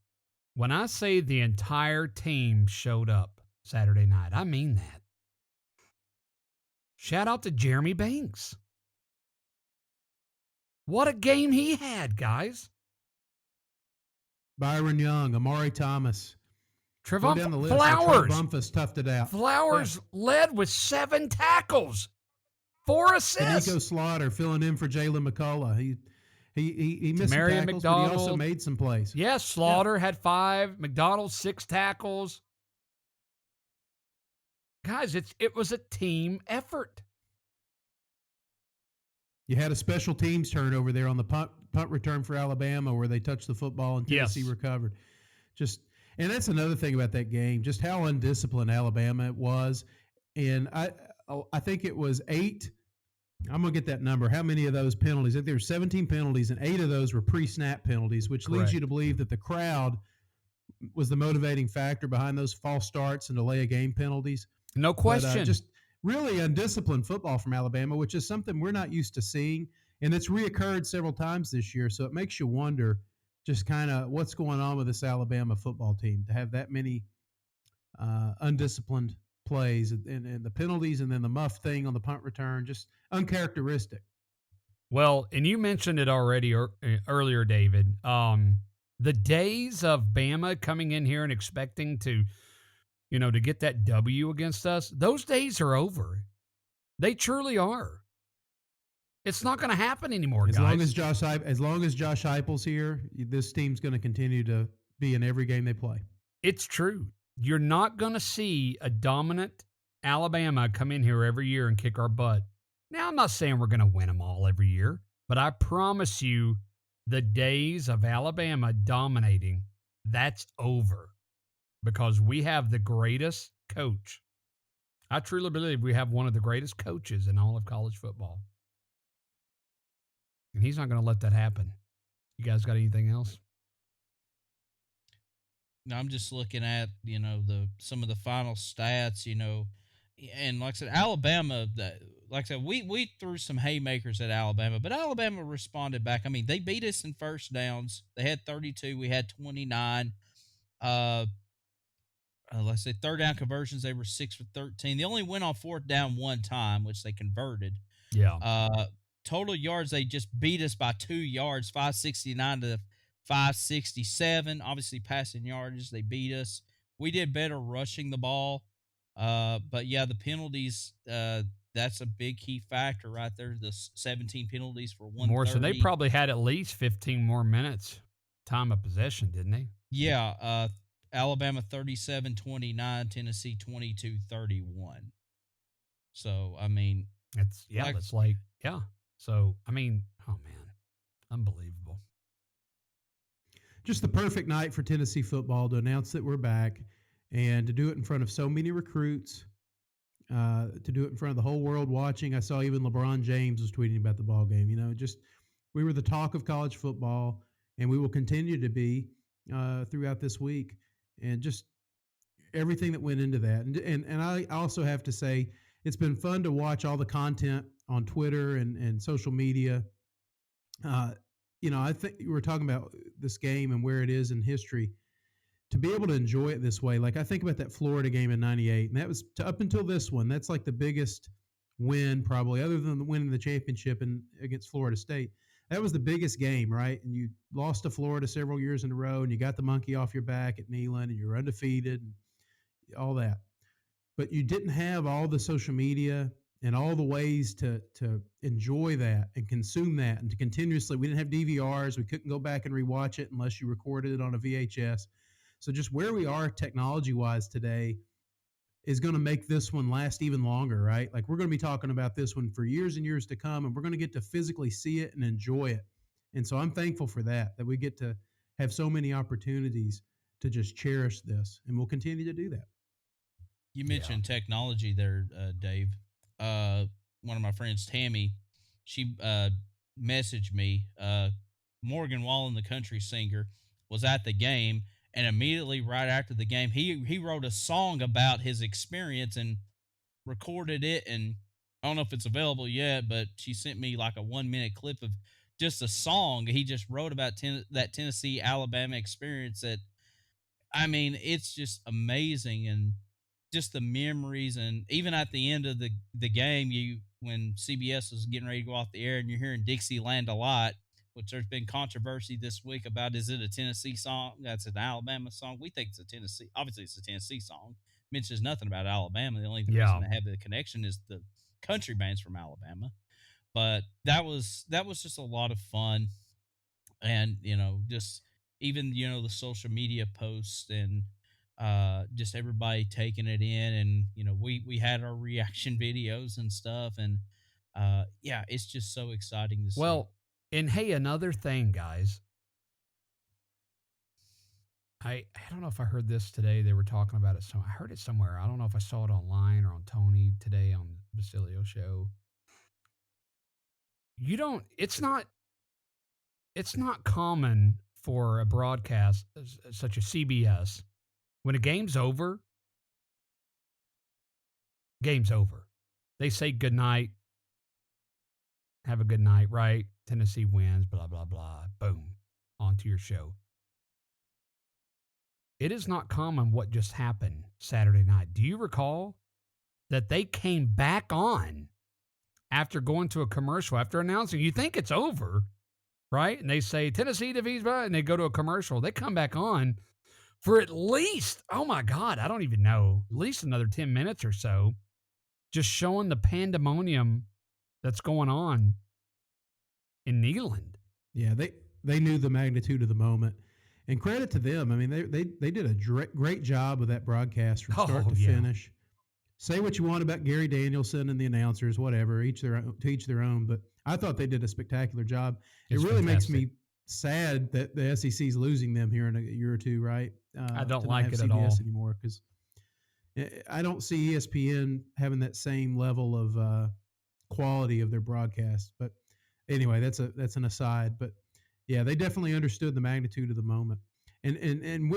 when I say the entire team showed up Saturday night, I mean that. Shout out to Jeremy Banks. What a game he had, guys. Byron Young, Amari Thomas. Go down the list. Flowers. Bumpus toughed it out. Flowers led with 7 tackles, 4 assists. Nico Slaughter filling in for Jalen McCullough. He missed some tackles, but he also made some plays. Yes, Slaughter had 5. McDonald 6 tackles. Guys, it was a team effort. You had a special teams turnover there on the punt return for Alabama where they touched the football and Tennessee recovered. And that's another thing about that game, just how undisciplined Alabama was. And I think it was 8. I'm going to get that number. How many of those penalties? I think there were 17 penalties, and 8 of those were pre-snap penalties, which leads you to believe that the crowd was the motivating factor behind those false starts and delay of game penalties. No question. But, just really undisciplined football from Alabama, which is something we're not used to seeing. And it's reoccurred several times this year, so it makes you wonder just kind of what's going on with this Alabama football team to have that many undisciplined plays and the penalties and then the muff thing on the punt return, just uncharacteristic. Well, and you mentioned it already earlier, David. The days of Bama coming in here and expecting to get that W against us, those days are over. They truly are. It's not going to happen anymore, guys. As long as Josh Heupel's here, this team's going to continue to be in every game they play. It's true. You're not going to see a dominant Alabama come in here every year and kick our butt. Now, I'm not saying we're going to win them all every year, but I promise you the days of Alabama dominating, that's over because we have the greatest coach. I truly believe we have one of the greatest coaches in all of college football. And he's not going to let that happen. You guys got anything else? No, I'm just looking at, some of the final stats, and like I said, Alabama, we threw some haymakers at Alabama, but Alabama responded back. I mean, they beat us in first downs. They had 32. We had 29. Let's say third down conversions, they were 6 for 13. They only went on fourth down one time, which they converted. Yeah. Total yards, they just beat us by 2 yards, 569 to 567. Obviously, passing yardage, they beat us. We did better rushing the ball. But, yeah, the penalties, that's a big key factor right there, the 17 penalties for 130. More, so they probably had at least 15 more minutes time of possession, didn't they? Yeah, Alabama 37-29, Tennessee 22-31. So, I mean. So, I mean, oh, man, unbelievable. Just the perfect night for Tennessee football to announce that we're back and to do it in front of so many recruits, to do it in front of the whole world watching. I saw even LeBron James was tweeting about the ball game. We were the talk of college football, and we will continue to be throughout this week. And just everything that went into that. And I also have to say, it's been fun to watch all the content on Twitter and social media. I think we were talking about this game and where it is in history. To be able to enjoy it this way, like I think about that Florida game in '98, and that was up until this one. That's like the biggest win, probably, other than winning the championship against Florida State. That was the biggest game, right? And you lost to Florida several years in a row, and you got the monkey off your back at Neyland, and you're undefeated, and all that. But you didn't have all the social media and all the ways to enjoy that and consume that and to continuously. We didn't have DVRs. We couldn't go back and rewatch it unless you recorded it on a VHS. So just where we are technology-wise today is going to make this one last even longer, right? Like we're going to be talking about this one for years and years to come, and we're going to get to physically see it and enjoy it. And so I'm thankful for that we get to have so many opportunities to just cherish this, and we'll continue to do that. You mentioned technology there, Dave. One of my friends, Tammy, she messaged me. Morgan Wallen, the country singer, was at the game, and immediately right after the game, he wrote a song about his experience and recorded it. And I don't know if it's available yet, but she sent me like a 1-minute clip of just a song he just wrote about that Tennessee Alabama experience. That, I mean, it's just amazing, and just the memories. And even at the end of the game, when CBS was getting ready to go off the air, and you're hearing Dixieland a lot, which there's been controversy this week about, is it a Tennessee song? That's an Alabama song. We think it's a Tennessee. Obviously, it's a Tennessee song. Mentions nothing about Alabama. The only reason they have the connection is the country bands from Alabama. But that was just a lot of fun. And just even the social media posts, and just everybody taking it in. And we had our reaction videos and stuff. And yeah, it's just so exciting to see. Well, and hey, another thing, guys. I don't know if I heard this today. They were talking about it. So I heard it somewhere. I don't know if I saw it online or on Tony today on Basilio show. It's not common for a broadcast such as CBS, when a game's over, they say good night, have a good night, right? Tennessee wins, blah, blah, blah, boom, onto your show. It is not common what just happened Saturday night. Do you recall that they came back on after going to a commercial, after announcing, you think it's over, right? And they say, Tennessee defeats, and they go to a commercial. They come back on for at least, oh my God, I don't even know, at least another 10 minutes or so, just showing the pandemonium that's going on in Neyland. Yeah, they knew the magnitude of the moment. And credit to them. I mean, they did a great job with that broadcast from start to finish. Say what you want about Gary Danielson and the announcers, whatever, to each their own. But I thought they did a spectacular job. It really makes me sad that the SEC is losing them here in a year or two, right? I don't like it CBS at all anymore, because I don't see ESPN having that same level of quality of their broadcast. But anyway, that's an aside. But yeah, they definitely understood the magnitude of the moment. And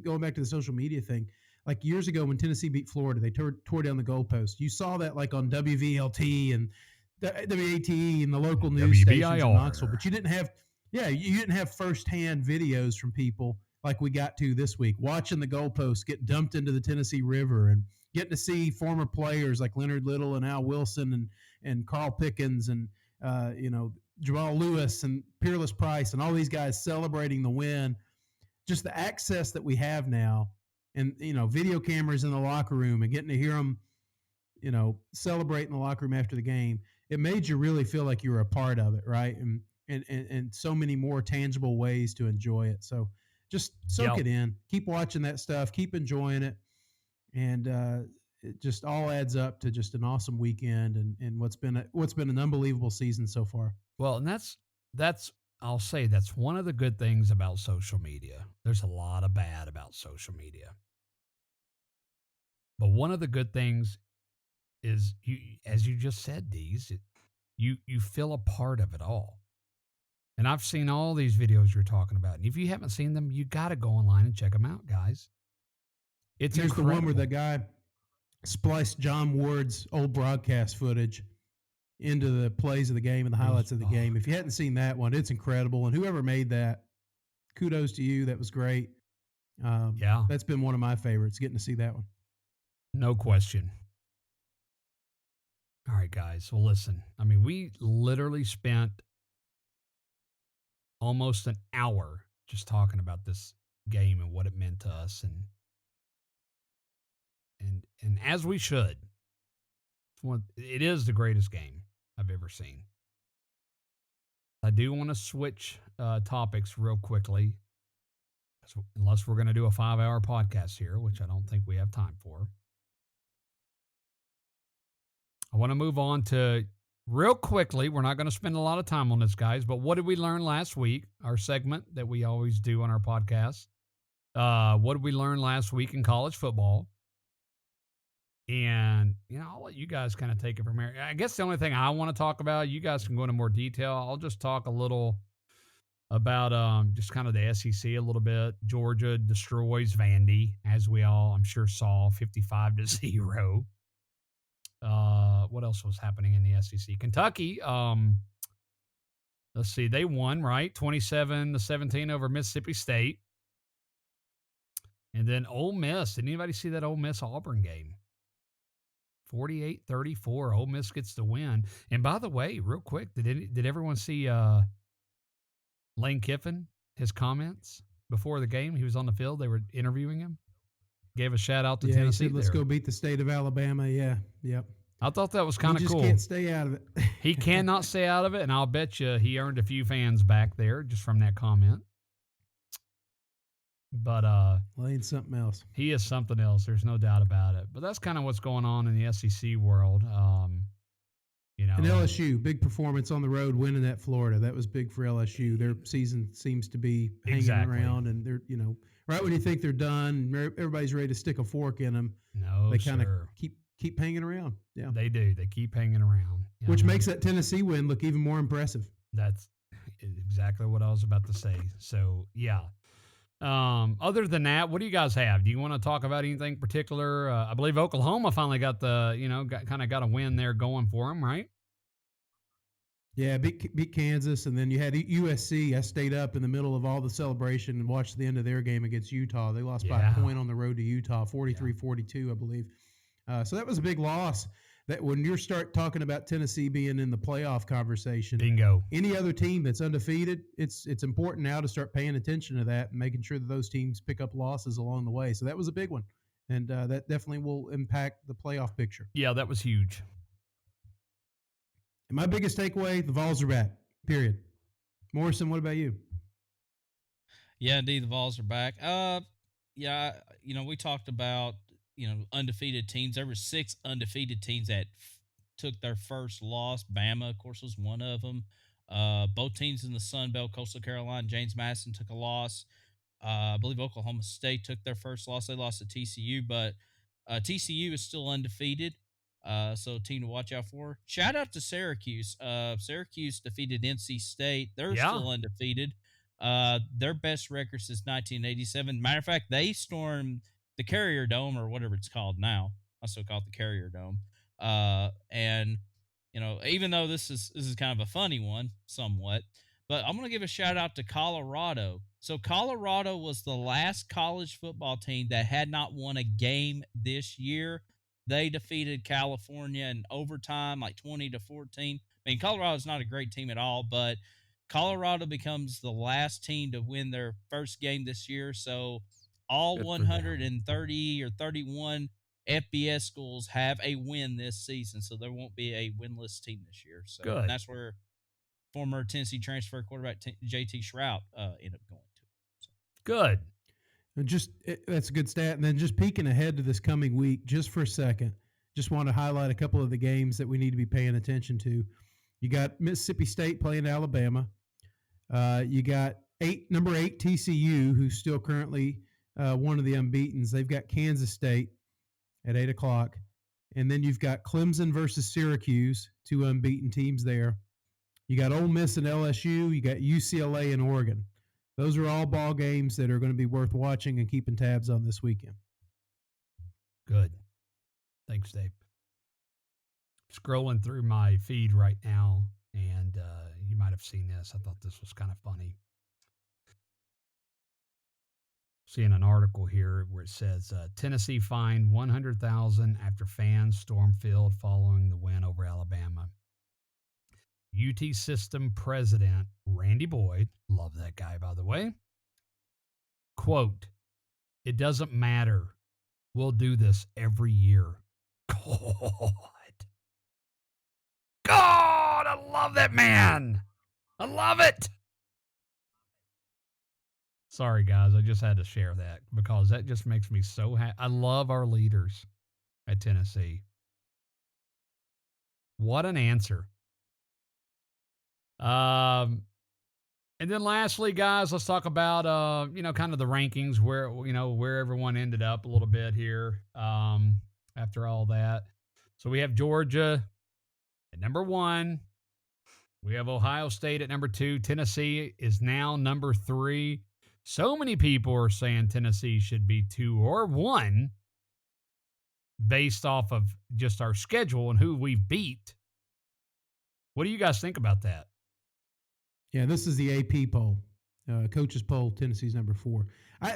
going back to the social media thing, like years ago when Tennessee beat Florida, they tore down the goalpost. You saw that like on WVLT and WATE and the local news stations in Knoxville, but you didn't have firsthand videos from people like we got to this week, watching the goalposts get dumped into the Tennessee River and getting to see former players like Leonard Little and Al Wilson and Carl Pickens and Jamal Lewis and Peerless Price and all these guys celebrating the win. Just the access that we have now, and video cameras in the locker room, and getting to hear them celebrate in the locker room after the game, it made you really feel like you were a part of it, right? And so many more tangible ways to enjoy it. So just soak it in, keep watching that stuff, keep enjoying it, and it just all adds up to just an awesome weekend and what's been an unbelievable season so far. Well, and that's I'll say that's one of the good things about social media. There's a lot of bad about social media. But one of the good things is, as you just said, Deez, you feel a part of it all. And I've seen all these videos you're talking about. And if you haven't seen them, you got to go online and check them out, guys. It's Here's incredible. The one where the guy spliced John Ward's old broadcast footage into the plays of the game and the highlights of the game. If you hadn't seen that one, it's incredible. And whoever made that, kudos to you. That was great. That's been one of my favorites, getting to see that one. No question. All right, guys. Well, listen, I mean, we literally spent almost an hour just talking about this game and what it meant to us, and as we should. It is the greatest game I've ever seen. I do want to switch topics real quickly, unless we're going to do a 5-hour podcast here, which I don't think we have time for. I want to move on to, real quickly, we're not going to spend a lot of time on this, guys, but what did we learn last week? Our segment that we always do on our podcast. What did we learn last week in college football? And, I'll let you guys kind of take it from here. I guess the only thing I want to talk about, you guys can go into more detail. I'll just talk a little about just kind of the SEC a little bit. Georgia destroys Vandy, as we all, I'm sure, saw, 55-0. What else was happening in the SEC? Kentucky Let's see. They won, right? 27-17 over Mississippi State. And then Ole Miss. Did anybody see that Ole Miss Auburn game? 48-34. Ole Miss gets the win. And by the way, real quick, did everyone see Lane Kiffin, his comments before the game? He was on the field. They were interviewing him. Gave a shout out to Tennessee. He said, let's go beat the state of Alabama. Yeah, yep. I thought that was kind of cool. He just can't stay out of it. He cannot stay out of it, and I'll bet you he earned a few fans back there just from that comment. But Lane's something else. He is something else. There's no doubt about it. But that's kind of what's going on in the SEC world. And LSU, big performance on the road, winning at Florida. That was big for LSU. Their season seems to be hanging around, and they're, right when you think they're done, everybody's ready to stick a fork in them. No, they kind of keep hanging around. Yeah, they do. They keep hanging around, which makes that Tennessee win look even more impressive. That's exactly what I was about to say. So yeah. Other than that, what do you guys have? Do you want to talk about anything particular? I believe Oklahoma finally got got a win there going for them, right? Yeah, beat Kansas, and then you had USC. I stayed up in the middle of all the celebration and watched the end of their game against Utah. They lost by a point on the road to Utah, 43-42, I believe. So that was a big loss. That when you start talking about Tennessee being in the playoff conversation, bingo. Any other team that's undefeated, it's important now to start paying attention to that and making sure that those teams pick up losses along the way. So that was a big one, and that definitely will impact the playoff picture. Yeah, that was huge. And my biggest takeaway, the Vols are back, period. Morrison, what about you? Yeah, indeed, the Vols are back. Yeah, we talked about, undefeated teams. There were 6 undefeated teams that took their first loss. Bama, of course, was one of them. Both teams in the Sun Belt, Coastal Carolina, James Madison took a loss. I believe Oklahoma State took their first loss. They lost to TCU, but TCU is still undefeated. So a team to watch out for. Shout out to Syracuse. Syracuse defeated NC State. They're still undefeated. Their best record since 1987. Matter of fact, they stormed the Carrier Dome, or whatever it's called now. I still call it the Carrier Dome. And even though this is kind of a funny one, somewhat, but I'm going to give a shout out to Colorado. So Colorado was the last college football team that had not won a game this year. They defeated California in overtime, like 20-14. I mean, Colorado's not a great team at all, but Colorado becomes the last team to win their first game this year. So all 130 or 31 FBS schools have a win this season. So there won't be a winless team this year. So good. And that's where former Tennessee transfer quarterback JT Shrout ended up going to. So. Good. And that's a good stat. And then just peeking ahead to this coming week, just for a second, just want to highlight a couple of the games that we need to be paying attention to. You got Mississippi State playing Alabama. You got number 8 TCU, who's still currently one of the unbeatens. They've got Kansas State at 8 o'clock. And then you've got Clemson versus Syracuse, 2 unbeaten teams there. You got Ole Miss and LSU. You got UCLA and Oregon. Those are all ball games that are going to be worth watching and keeping tabs on this weekend. Good. Thanks, Dave. Scrolling through my feed right now, and you might have seen this. I thought this was kind of funny. Seeing an article here where it says Tennessee fined $100,000 after fans stormed field following the win over Alabama. UT System President Randy Boyd, love that guy, by the way, quote, "It doesn't matter. We'll do this every year." God, I love that man. I love it. Sorry, guys. I just had to share that because that just makes me so happy. I love our leaders at Tennessee. What an answer. And then lastly, guys, let's talk about, kind of the rankings where everyone ended up a little bit here after all that. So we have Georgia at number 1. We have Ohio State at number 2. Tennessee is now number 3. So many people are saying Tennessee should be 2 or 1 based off of just our schedule and who we've beat. What do you guys think about that? Yeah, this is the AP poll. Coaches poll, Tennessee's number 4.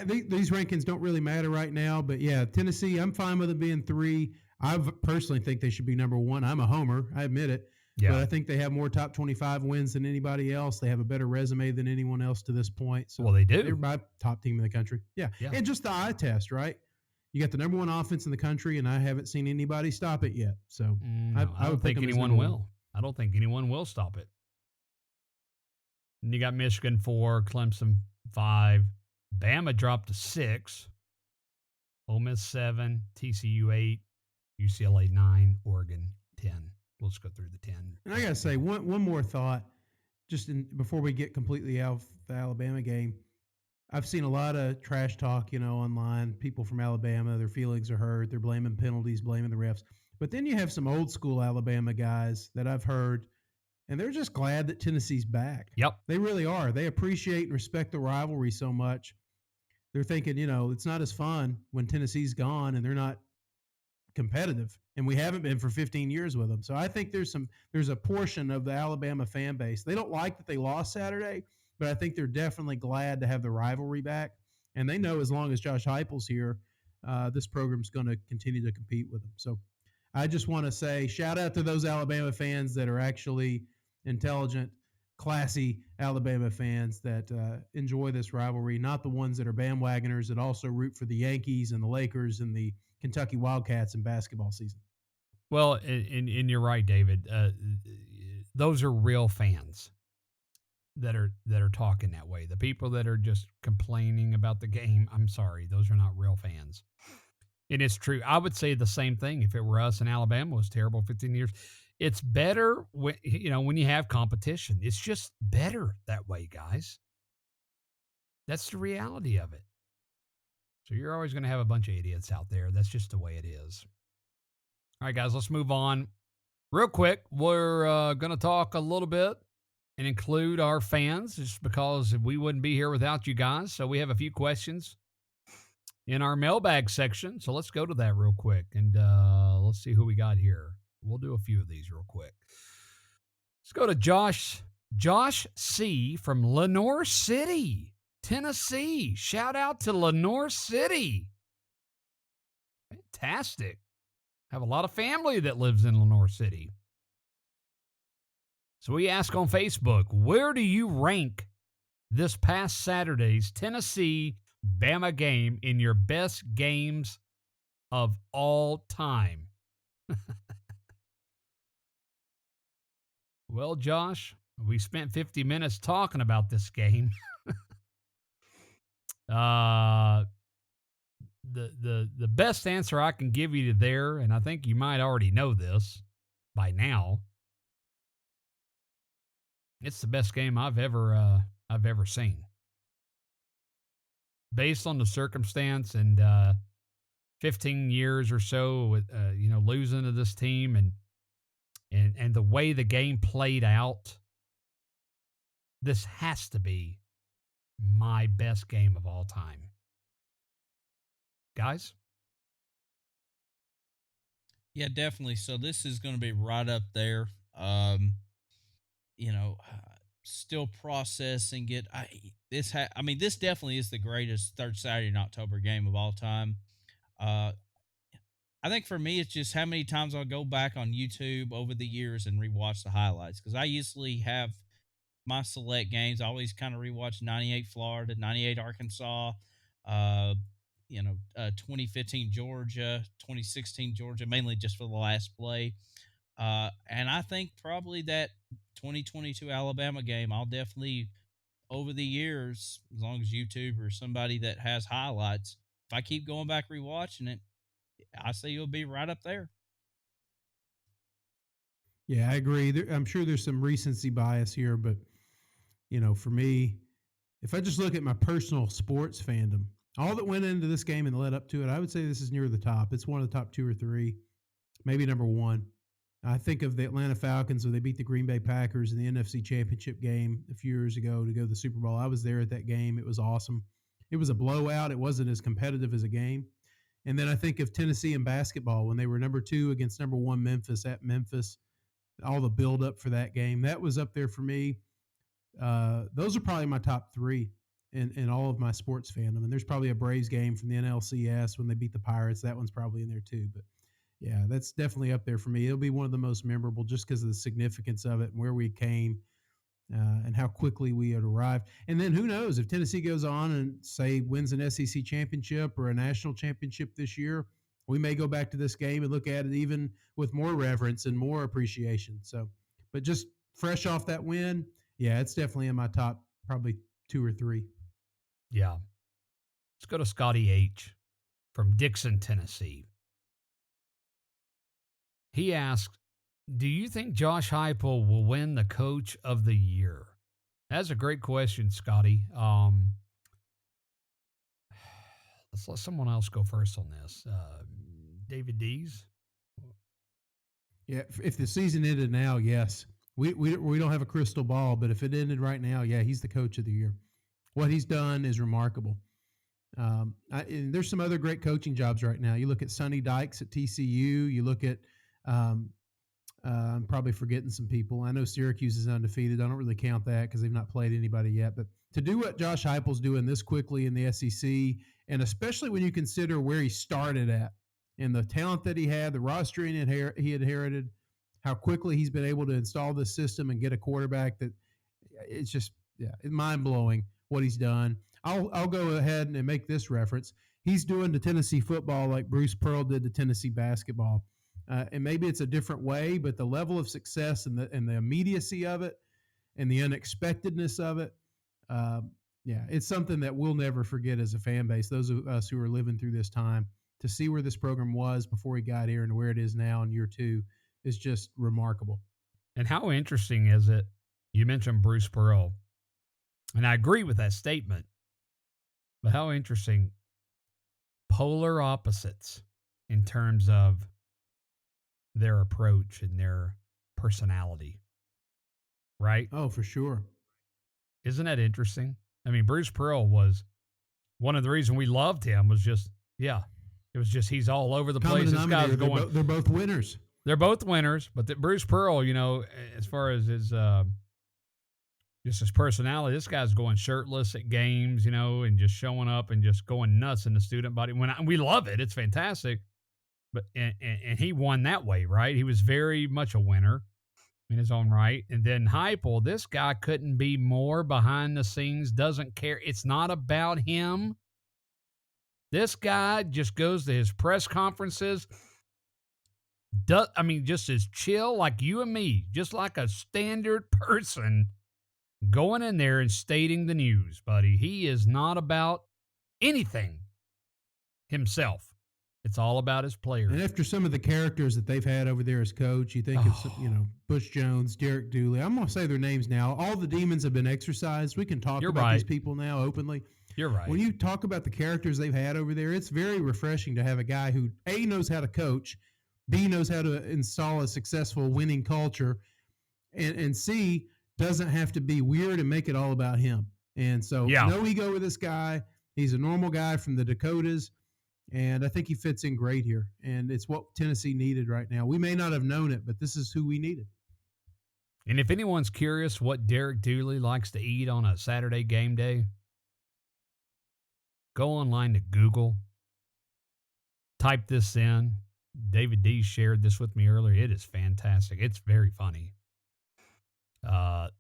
These rankings don't really matter right now, but yeah, Tennessee, I'm fine with them being 3. I personally think they should be number 1. I'm a homer, I admit it, but I think they have more top 25 wins than anybody else. They have a better resume than anyone else to this point. So well, they do. They're my top team in the country. Yeah, and just the eye test, right? You got the number 1 offense in the country, and I haven't seen anybody stop it yet. So No, I don't think anyone will. I don't think anyone will stop it. And you got Michigan 4, Clemson 5, Bama dropped to 6, Ole Miss 7, TCU 8, UCLA 9, Oregon 10. We'll just go through the 10. And I got to say, one more thought, before we get completely out of the Alabama game. I've seen a lot of trash talk, online. People from Alabama, their feelings are hurt. They're blaming penalties, blaming the refs. But then you have some old school Alabama guys that I've heard, and they're just glad that Tennessee's back. Yep. They really are. They appreciate and respect the rivalry so much. They're thinking, it's not as fun when Tennessee's gone and they're not competitive, and we haven't been for 15 years with them. So I think there's a portion of the Alabama fan base. They don't like that they lost Saturday, but I think they're definitely glad to have the rivalry back. And they know as long as Josh Heupel's here, this program's going to continue to compete with them. So I just want to say shout out to those Alabama fans that are actually intelligent, classy Alabama fans that enjoy this rivalry, not the ones that are bandwagoners that also root for the Yankees and the Lakers and the Kentucky Wildcats in basketball season. Well, and you're right, David. Those are real fans that are talking that way. The people that are just complaining about the game, I'm sorry, those are not real fans. And it's true. I would say the same thing if it were us and Alabama was terrible 15 years. It's better when you have competition. It's just better that way, guys. That's the reality of it. So you're always going to have a bunch of idiots out there. That's just the way it is. All right, guys, let's move on. Real quick, we're going to talk a little bit and include our fans just because we wouldn't be here without you guys. So we have a few questions in our mailbag section. So let's go to that real quick, and let's see who we got here. We'll do a few of these real quick. Let's go to Josh C. from Lenoir City, Tennessee. Shout out to Lenoir City. Fantastic. Have a lot of family that lives in Lenoir City. So we ask on Facebook, where do you rank this past Saturday's Tennessee-Bama game in your best games of all time? Well, Josh, we spent 50 minutes talking about this game. The best answer I can give you there, and I think you might already know this by now, it's the best game I've ever seen. Based on the circumstance and 15 years or so with losing to this team and the way the game played out, this has to be my best game of all time. Guys? Yeah, definitely. So this is going to be right up there. Still processing it. This definitely is the greatest third Saturday in October game of all time. I think for me, it's just how many times I'll go back on YouTube over the years and rewatch the highlights, because I usually have my select games. I always kind of rewatch 98 Florida, 98 Arkansas, 2015 Georgia, 2016 Georgia, mainly just for the last play. And I think probably that 2022 Alabama game, I'll definitely, over the years, as long as YouTube or somebody that has highlights, if I keep going back rewatching it, I say you'll be right up there. Yeah, I agree. I'm sure there's some recency bias here, but for me, if I just look at my personal sports fandom, all that went into this game and led up to it, I would say this is near the top. It's one of the top 2 or 3, maybe number 1. I think of the Atlanta Falcons when they beat the Green Bay Packers in the NFC Championship game a few years ago to go to the Super Bowl. I was there at that game. It was awesome. It was a blowout. It wasn't as competitive as a game. And then I think of Tennessee in basketball when they were number 2 against number 1 Memphis at Memphis, all the buildup for that game. That was up there for me. those are probably my top three in all of my sports fandom. And there's probably a Braves game from the NLCS when they beat the Pirates. That one's probably in there too. But yeah, that's definitely up there for me. It'll be one of the most memorable just because of the significance of it and where we came and how quickly we had arrived. And then who knows if Tennessee goes on and say wins an SEC championship or a national championship this year, we may go back to this game and look at it even with more reverence and more appreciation. So, but just fresh off that win, yeah, it's definitely in my top probably two or three. Yeah. Let's go to Scotty H. from Dixon, Tennessee. He asked, do you think Josh Heupel will win the Coach of the Year? That's a great question, Scotty. Let's let someone else go first on this. David Dees? Yeah, if the season ended now, yes. We don't have a crystal ball, but if it ended right now, yeah, he's the Coach of the Year. What he's done is remarkable. And there's some other great coaching jobs right now. You look at Sonny Dykes at TCU. You look at I'm probably forgetting some people. I know Syracuse is undefeated. I don't really count that because they've not played anybody yet. But to do what Josh Heupel's doing this quickly in the SEC, and especially when you consider where he started at and the talent that he had, the roster he inherited, how quickly he's been able to install this system and get a quarterback that it's just it's mind blowing what he's done. I'll go ahead and make this reference. He's doing to Tennessee football like Bruce Pearl did to Tennessee basketball. And maybe it's a different way, but the level of success and the immediacy of it and the unexpectedness of it, it's something that we'll never forget as a fan base. Those of us who are living through this time, to see where this program was before he got here and where it is now in year two is just remarkable. And how interesting is it? You mentioned Bruce Pearl, and I agree with that statement. But how interesting, polar opposites in terms of their approach and their personality, right? Oh, for sure. Isn't that interesting? I mean, Bruce Pearl was one of the reasons we loved him was just, it was just he's all over the place. This guy's going. They're both winners. They're both winners, but Bruce Pearl, as far as his just his personality, this guy's going shirtless at games, and just showing up and just going nuts in the student body. We love it, it's fantastic. But and he won that way, right? He was very much a winner in his own right. And then Heupel, this guy couldn't be more behind the scenes, doesn't care. It's not about him. This guy just goes to his press conferences. Just as chill like you and me, just like a standard person going in there and stating the news, buddy. He is not about anything himself. It's all about his players. And after some of the characters that they've had over there as coach, you think of, Bush Jones, Derek Dooley. I'm going to say their names now. All the demons have been exorcised. We can talk about these people now openly. You're right. When you talk about the characters they've had over there, it's very refreshing to have a guy who, A, knows how to coach, B, knows how to install a successful winning culture, and C, doesn't have to be weird and make it all about him. And so no ego with this guy. He's a normal guy from the Dakotas. And I think he fits in great here. And it's what Tennessee needed right now. We may not have known it, but this is who we needed. And if anyone's curious what Derek Dooley likes to eat on a Saturday game day, go online to Google, type this in. David D shared this with me earlier. It is fantastic. It's very funny.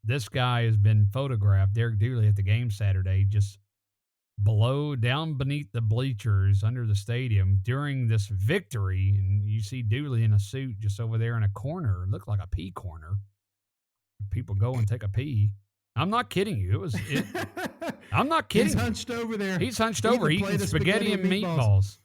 This guy has been photographed, Derek Dooley, at the game Saturday, just down beneath the bleachers under the stadium during this victory. And you see Dooley in a suit just over there in a corner. It looked like a pee corner. People go and take a pee. I'm not kidding you. I'm not kidding. He's hunched over there. He's hunched over eating spaghetti and meatballs.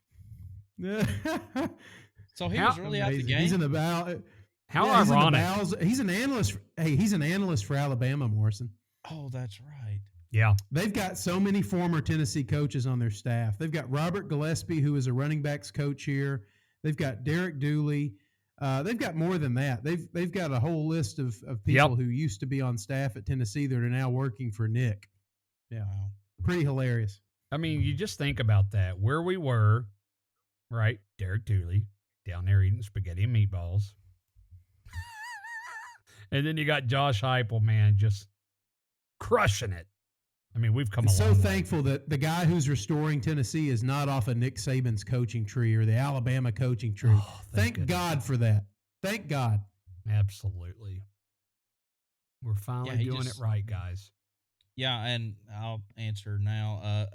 So he was really at the game? He's in the bow. How ironic. He's an analyst. Hey, he's an analyst for Alabama, Morrison. Oh, that's right. Yeah. They've got so many former Tennessee coaches on their staff. They've got Robert Gillespie, who is a running backs coach here. They've got Derek Dooley. They've got more than that. They've got a whole list of people who used to be on staff at Tennessee that are now working for Nick. Yeah. Wow. Pretty hilarious. I mean, you just think about that. Where we were, right? Derek Dooley down there eating spaghetti and meatballs. And then you got Josh Heupel, man, just crushing it. I mean, we've come I'm a so long way. thankful that the guy who's restoring Tennessee is not off of Nick Saban's coaching tree or the Alabama coaching tree. Oh, thank Thank God goodness. for that. Thank God. Absolutely. We're finally doing it right, guys. Yeah, and I'll answer now.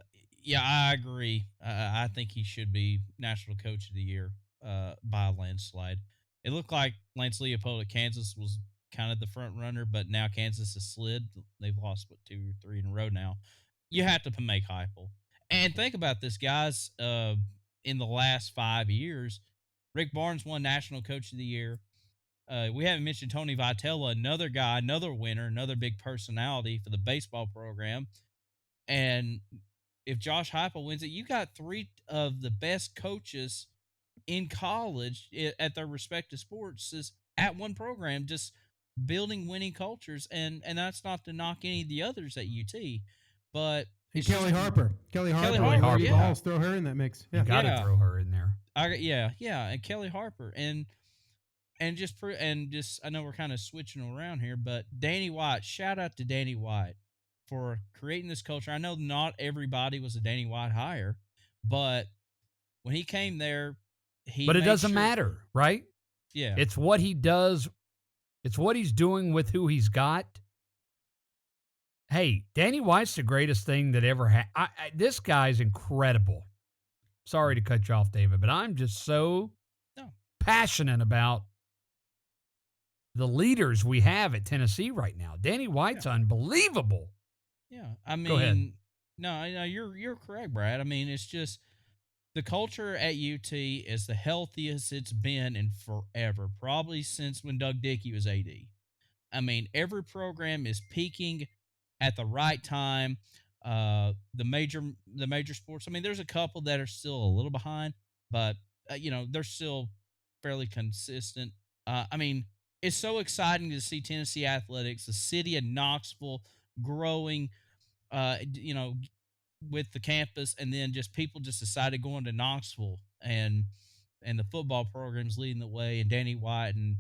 Yeah, I agree. I think he should be National Coach of the Year by a landslide. It looked like Lance Leopold at Kansas was kind of the front runner, but now Kansas has slid. They've lost, 2 or 3 in a row now. You have to make Heupel. And think about this, guys. In the last 5 years, Rick Barnes won National Coach of the Year. We haven't mentioned Tony Vitello, another guy, another winner, another big personality for the baseball program. And if Josh Heupel wins it, you got 3 of the best coaches in college at their respective sports is at one program, just building winning cultures. And that's not to knock any of the others at UT, but And Kelly Harper. Kelly Harper, Harper, yeah. Balls, throw her in that mix. You got to throw her in there. And Kelly Harper and just I know we're kind of switching around here, but Danny White, shout out to Danny White for creating this culture. I know not everybody was a Danny White hire, but when he came there, But it doesn't matter, right? Yeah. It's what he does. It's what he's doing with who he's got. Hey, Danny White's the greatest thing that ever happened. This guy's incredible. Sorry to cut you off, David, but I'm just so passionate about the leaders we have at Tennessee right now. Danny White's unbelievable. Yeah, I mean, Go ahead. No, you're correct, Brad. I mean, it's just the culture at UT is the healthiest it's been in forever, probably since when Doug Dickey was AD. I mean, every program is peaking at the right time. The major sports. I mean, there's a couple that are still a little behind, but they're still fairly consistent. I mean, it's so exciting to see Tennessee athletics, the city of Knoxville, growing. With the campus, and then just people just decided going to Knoxville, and the football program's leading the way, and Danny White and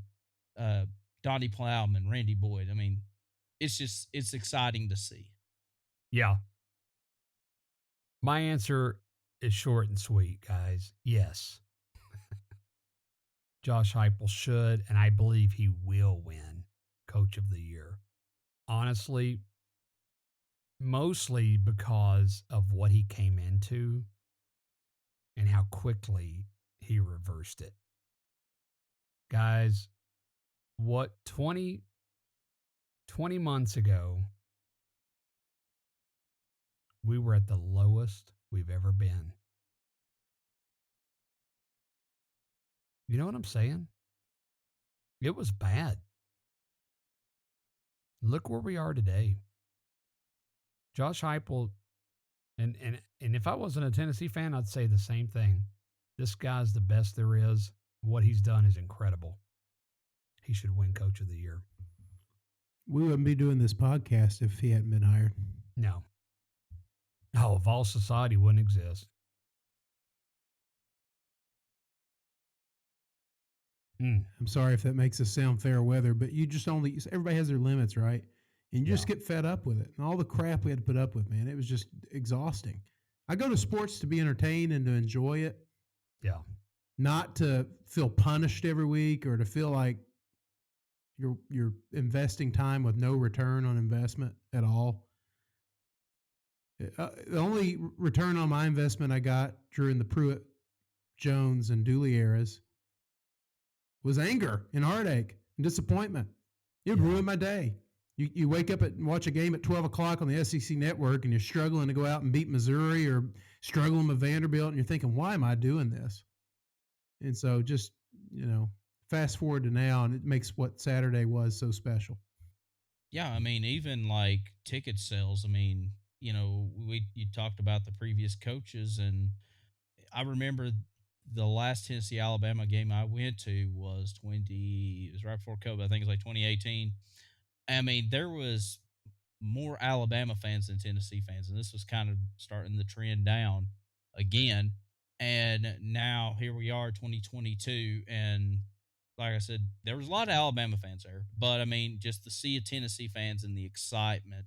Donnie Plowman, Randy Boyd. I mean, it's exciting to see. Yeah. My answer is short and sweet, guys. Yes. Josh Heupel should, and I believe he will win Coach of the Year. Honestly, mostly because of what he came into and how quickly he reversed it. Guys, what 20 months ago, we were at the lowest we've ever been. You know what I'm saying? It was bad. Look where we are today. Josh Heupel, and if I wasn't a Tennessee fan, I'd say the same thing. This guy's the best there is. What he's done is incredible. He should win Coach of the Year. We wouldn't be doing this podcast if he hadn't been hired. No. Oh, Vol Society wouldn't exist. I'm sorry if that makes us sound fair weather, but everybody has their limits, right? And you just get fed up with it. And all the crap we had to put up with, man, it was just exhausting. I go to sports to be entertained and to enjoy it. Yeah. Not to feel punished every week or to feel like you're investing time with no return on investment at all. The only return on my investment I got during the Pruitt, Jones, and Dooley eras was anger and heartache and disappointment. It would ruin my day. You wake up and watch a game at 12 o'clock on the SEC network and you're struggling to go out and beat Missouri or struggling with Vanderbilt and you're thinking, why am I doing this? And so just, fast forward to now and it makes what Saturday was so special. Yeah, I mean, even like ticket sales, I mean, you talked about the previous coaches, and I remember the last Tennessee Alabama game I went to was it was right before COVID. I think it was like 2018. I mean, there was more Alabama fans than Tennessee fans, and this was kind of starting the trend down again. And now here we are, 2022, and like I said, there was a lot of Alabama fans there, but I mean, just the sea of Tennessee fans and the excitement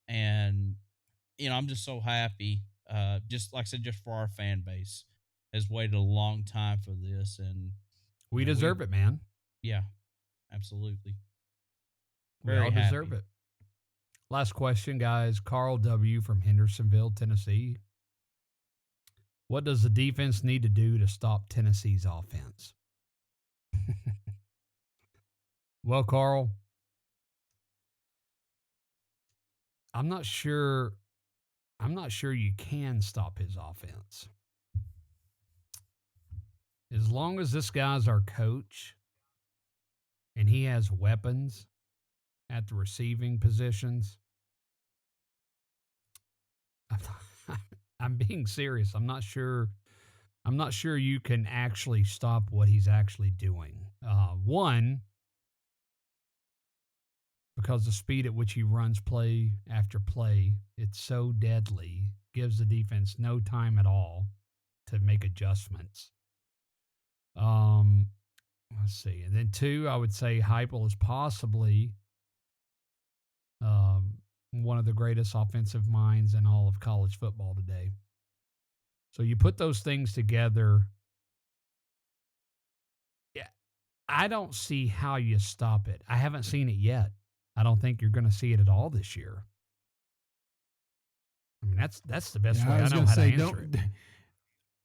And, I'm just so happy. Just like I said, just for our fan base has waited a long time for this. And, We deserve it, man. Yeah, absolutely. We Very all deserve happy. it. Last question, guys. Carl W. from Hendersonville, Tennessee. What does the defense need to do to stop Tennessee's offense? Well, Carl, I'm not sure you can stop his offense. As long as this guy's our coach and he has weapons at the receiving positions, I'm being serious. I'm not sure you can actually stop what he's actually doing. One, because the speed at which he runs play after play, it's so deadly, gives the defense no time at all to make adjustments. Let's see. And then two, I would say Heupel is possibly one of the greatest offensive minds in all of college football today. So you put those things together. Yeah, I don't see how you stop it. I haven't seen it yet. I don't think you're going to see it at all this year. I mean, that's the best way I know how to answer it.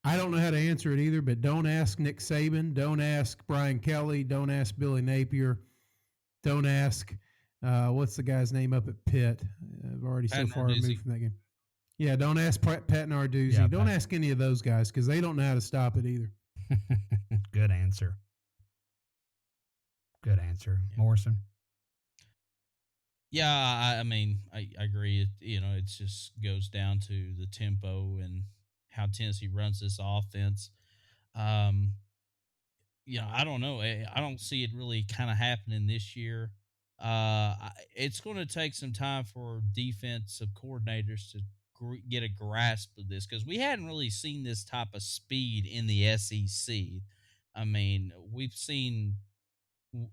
I don't know how to answer it either, but don't ask Nick Saban. Don't ask Brian Kelly. Don't ask Billy Napier. Don't ask, what's the guy's name up at Pitt? I've already Pat so far Narduzzi. removed from that game. Yeah, don't ask Pat Narduzzi. Yeah, don't Pat. ask any of those guys because they don't know how to stop it either. Good answer. Good answer. Yeah. Morrison? Yeah, I mean, I agree. It just goes down to the tempo and how Tennessee runs this offense. I don't know. I don't see it really kind of happening this year. It's going to take some time for defensive coordinators to get a grasp of this because we hadn't really seen this type of speed in the SEC. I mean, we've seen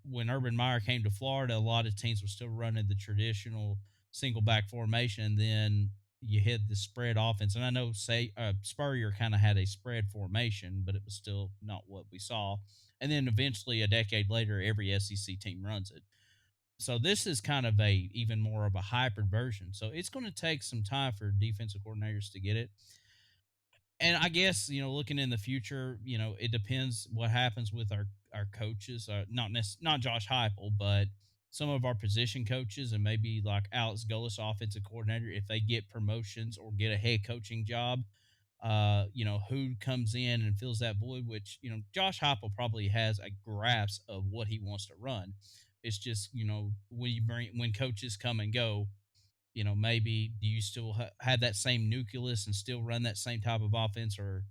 when Urban Meyer came to Florida, a lot of teams were still running the traditional single back formation, and then you had the spread offense. And I know, Spurrier kind of had a spread formation, but it was still not what we saw. And then eventually, a decade later, every SEC team runs it. So this is kind of even more of a hybrid version. So it's going to take some time for defensive coordinators to get it. And I guess, looking in the future, it depends what happens with our coaches. Not Josh Heupel, but some of our position coaches and maybe like Alex Golis, offensive coordinator, if they get promotions or get a head coaching job, who comes in and fills that void, which, Josh Heupel probably has a grasp of what he wants to run. It's just, when coaches come and go, maybe do you still have that same nucleus and still run that same type of offense, or,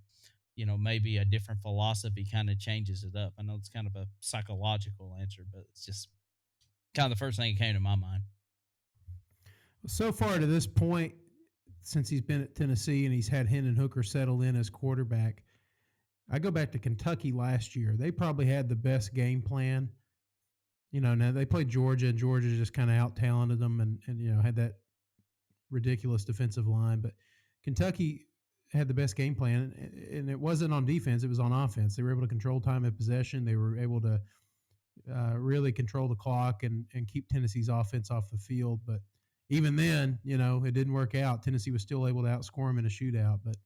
maybe a different philosophy kind of changes it up. I know it's kind of a psychological answer, but it's just kind of the first thing that came to my mind. So far to this point, since he's been at Tennessee and he's had Hendon Hooker settle in as quarterback, I go back to Kentucky last year. They probably had the best game plan. Now they played Georgia, and Georgia just kind of out-talented them and had that ridiculous defensive line. But Kentucky had the best game plan, and it wasn't on defense. It was on offense. They were able to control time of possession. They were able to really control the clock and keep Tennessee's offense off the field. But even then, it didn't work out. Tennessee was still able to outscore them in a shootout. But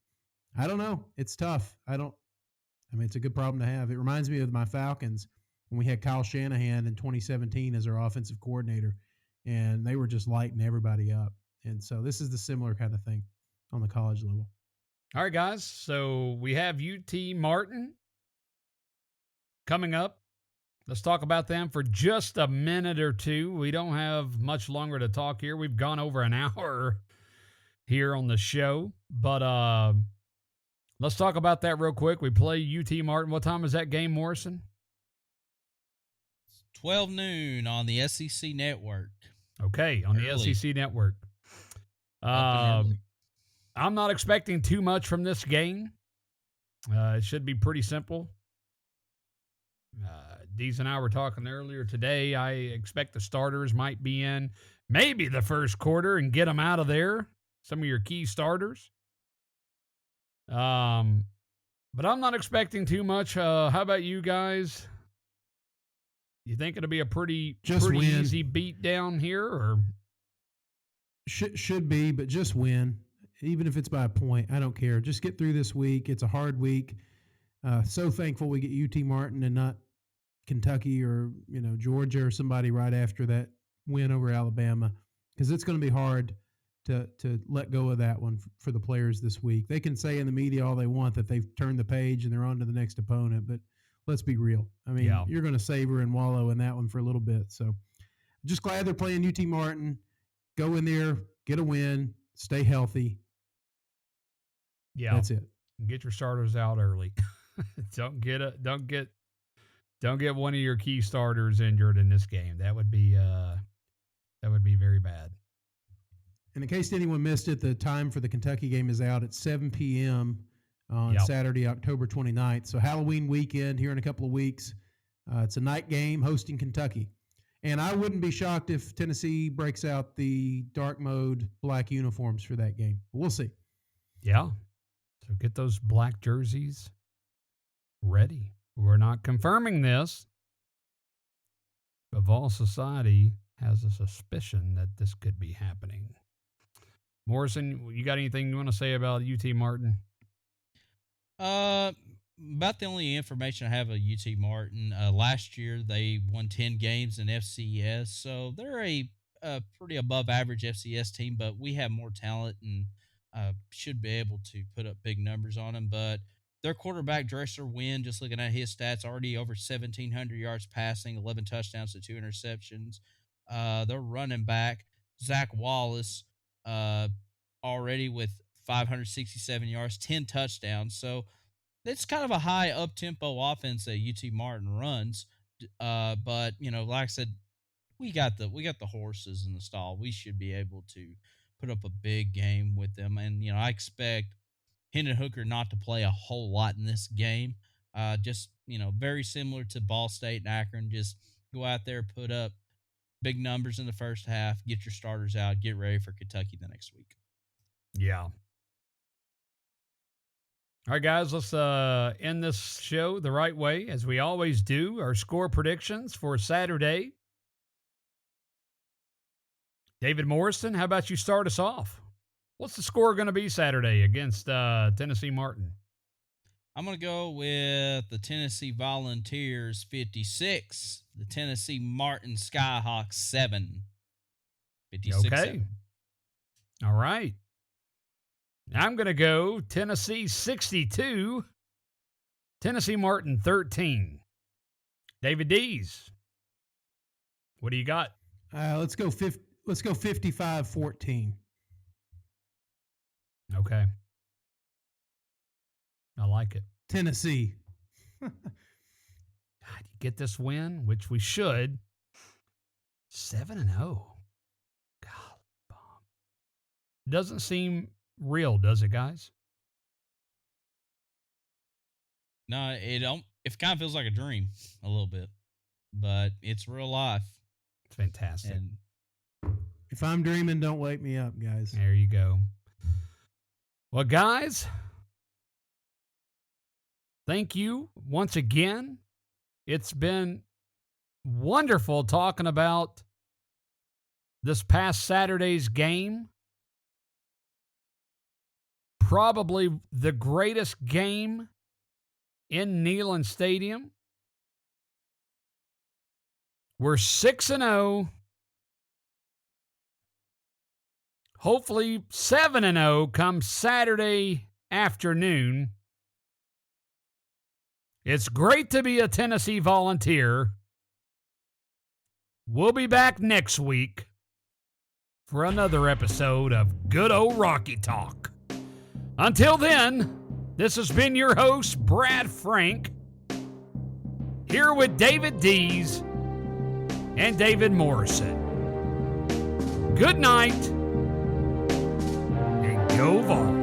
I don't know. It's tough. It's a good problem to have. It reminds me of my Falcons when we had Kyle Shanahan in 2017 as our offensive coordinator, and they were just lighting everybody up. And so this is the similar kind of thing on the college level. All right, guys. So we have UT Martin coming up. Let's talk about them for just a minute or two. We don't have much longer to talk here. We've gone over an hour here on the show. But let's talk about that real quick. We play UT Martin. What time is that game, Morrison? 12 noon on the SEC Network. Okay, on Early. the SEC Network. I'm not expecting too much from this game. It should be pretty simple. Deez and I were talking earlier today. I expect the starters might be in. maybe the first quarter and get them out of there, some of your key starters. But I'm not expecting too much. How about you guys? You think it'll be a pretty easy beat down here, or should be, but just win. Even if it's by a point, I don't care. Just get through this week. It's a hard week. So thankful we get UT Martin and not Kentucky or Georgia or somebody right after that win over Alabama, because it's going to be hard to let go of that one for the players this week. They can say in the media all they want that they've turned the page and they're on to the next opponent, but let's be real. I mean, You're going to savor and wallow in that one for a little bit. So just glad they're playing UT Martin. Go in there, get a win, stay healthy. Yeah, that's it. Get your starters out early. Don't get one of your key starters injured in this game. That would be very bad. And in case anyone missed it, the time for the Kentucky game is out at 7 p.m. on Saturday, October 29th. So Halloween weekend here in a couple of weeks. It's a night game hosting Kentucky. And I wouldn't be shocked if Tennessee breaks out the dark mode black uniforms for that game. But we'll see. Yeah. So get those black jerseys ready. We're not confirming this, but Vol Society has a suspicion that this could be happening. Morrison, you got anything you want to say about UT Martin? About the only information I have of UT Martin, last year they won 10 games in FCS, so they're a pretty above average FCS team, but we have more talent and should be able to put up big numbers on them. But their quarterback, Dresser Wynn, just looking at his stats, already over 1,700 yards passing, 11 touchdowns to 2 interceptions. Their running back, Zach Wallace, already with 567 yards, 10 touchdowns. So it's kind of a high up-tempo offense that UT Martin runs. But, like I said, we got the horses in the stall. We should be able to put up a big game with them. And, I expect Hendon Hooker not to play a whole lot in this game. Just, very similar to Ball State and Akron. Just go out there, put up big numbers in the first half, get your starters out, get ready for Kentucky the next week. Yeah. All right, guys, let's end this show the right way, as we always do. Our score predictions for Saturday. David Morrison, how about you start us off? What's the score going to be Saturday against Tennessee Martin? I'm going to go with the Tennessee Volunteers 56, the Tennessee Martin Skyhawks 7. 56. Okay. 7. All right. I'm going to go Tennessee 62, Tennessee Martin 13. David Dees, what do you got? Let's go 55-14. Okay. I like it. Tennessee. God, you get this win, which we should. 7-0. God, bomb. Doesn't seem real, does it, guys? No, it don't. It kind of feels like a dream a little bit, but it's real life. It's fantastic. And if I'm dreaming, don't wake me up, guys. There you go. Well, guys, thank you once again. It's been wonderful talking about this past Saturday's game. Probably the greatest game in Neyland Stadium. We're 6-0. Hopefully 7-0 come Saturday afternoon. It's great to be a Tennessee Volunteer. We'll be back next week for another episode of Good Old Rocky Talk. Until then, this has been your host, Brad Frank, here with David Dees and David Morrison. Good night, and go Vols.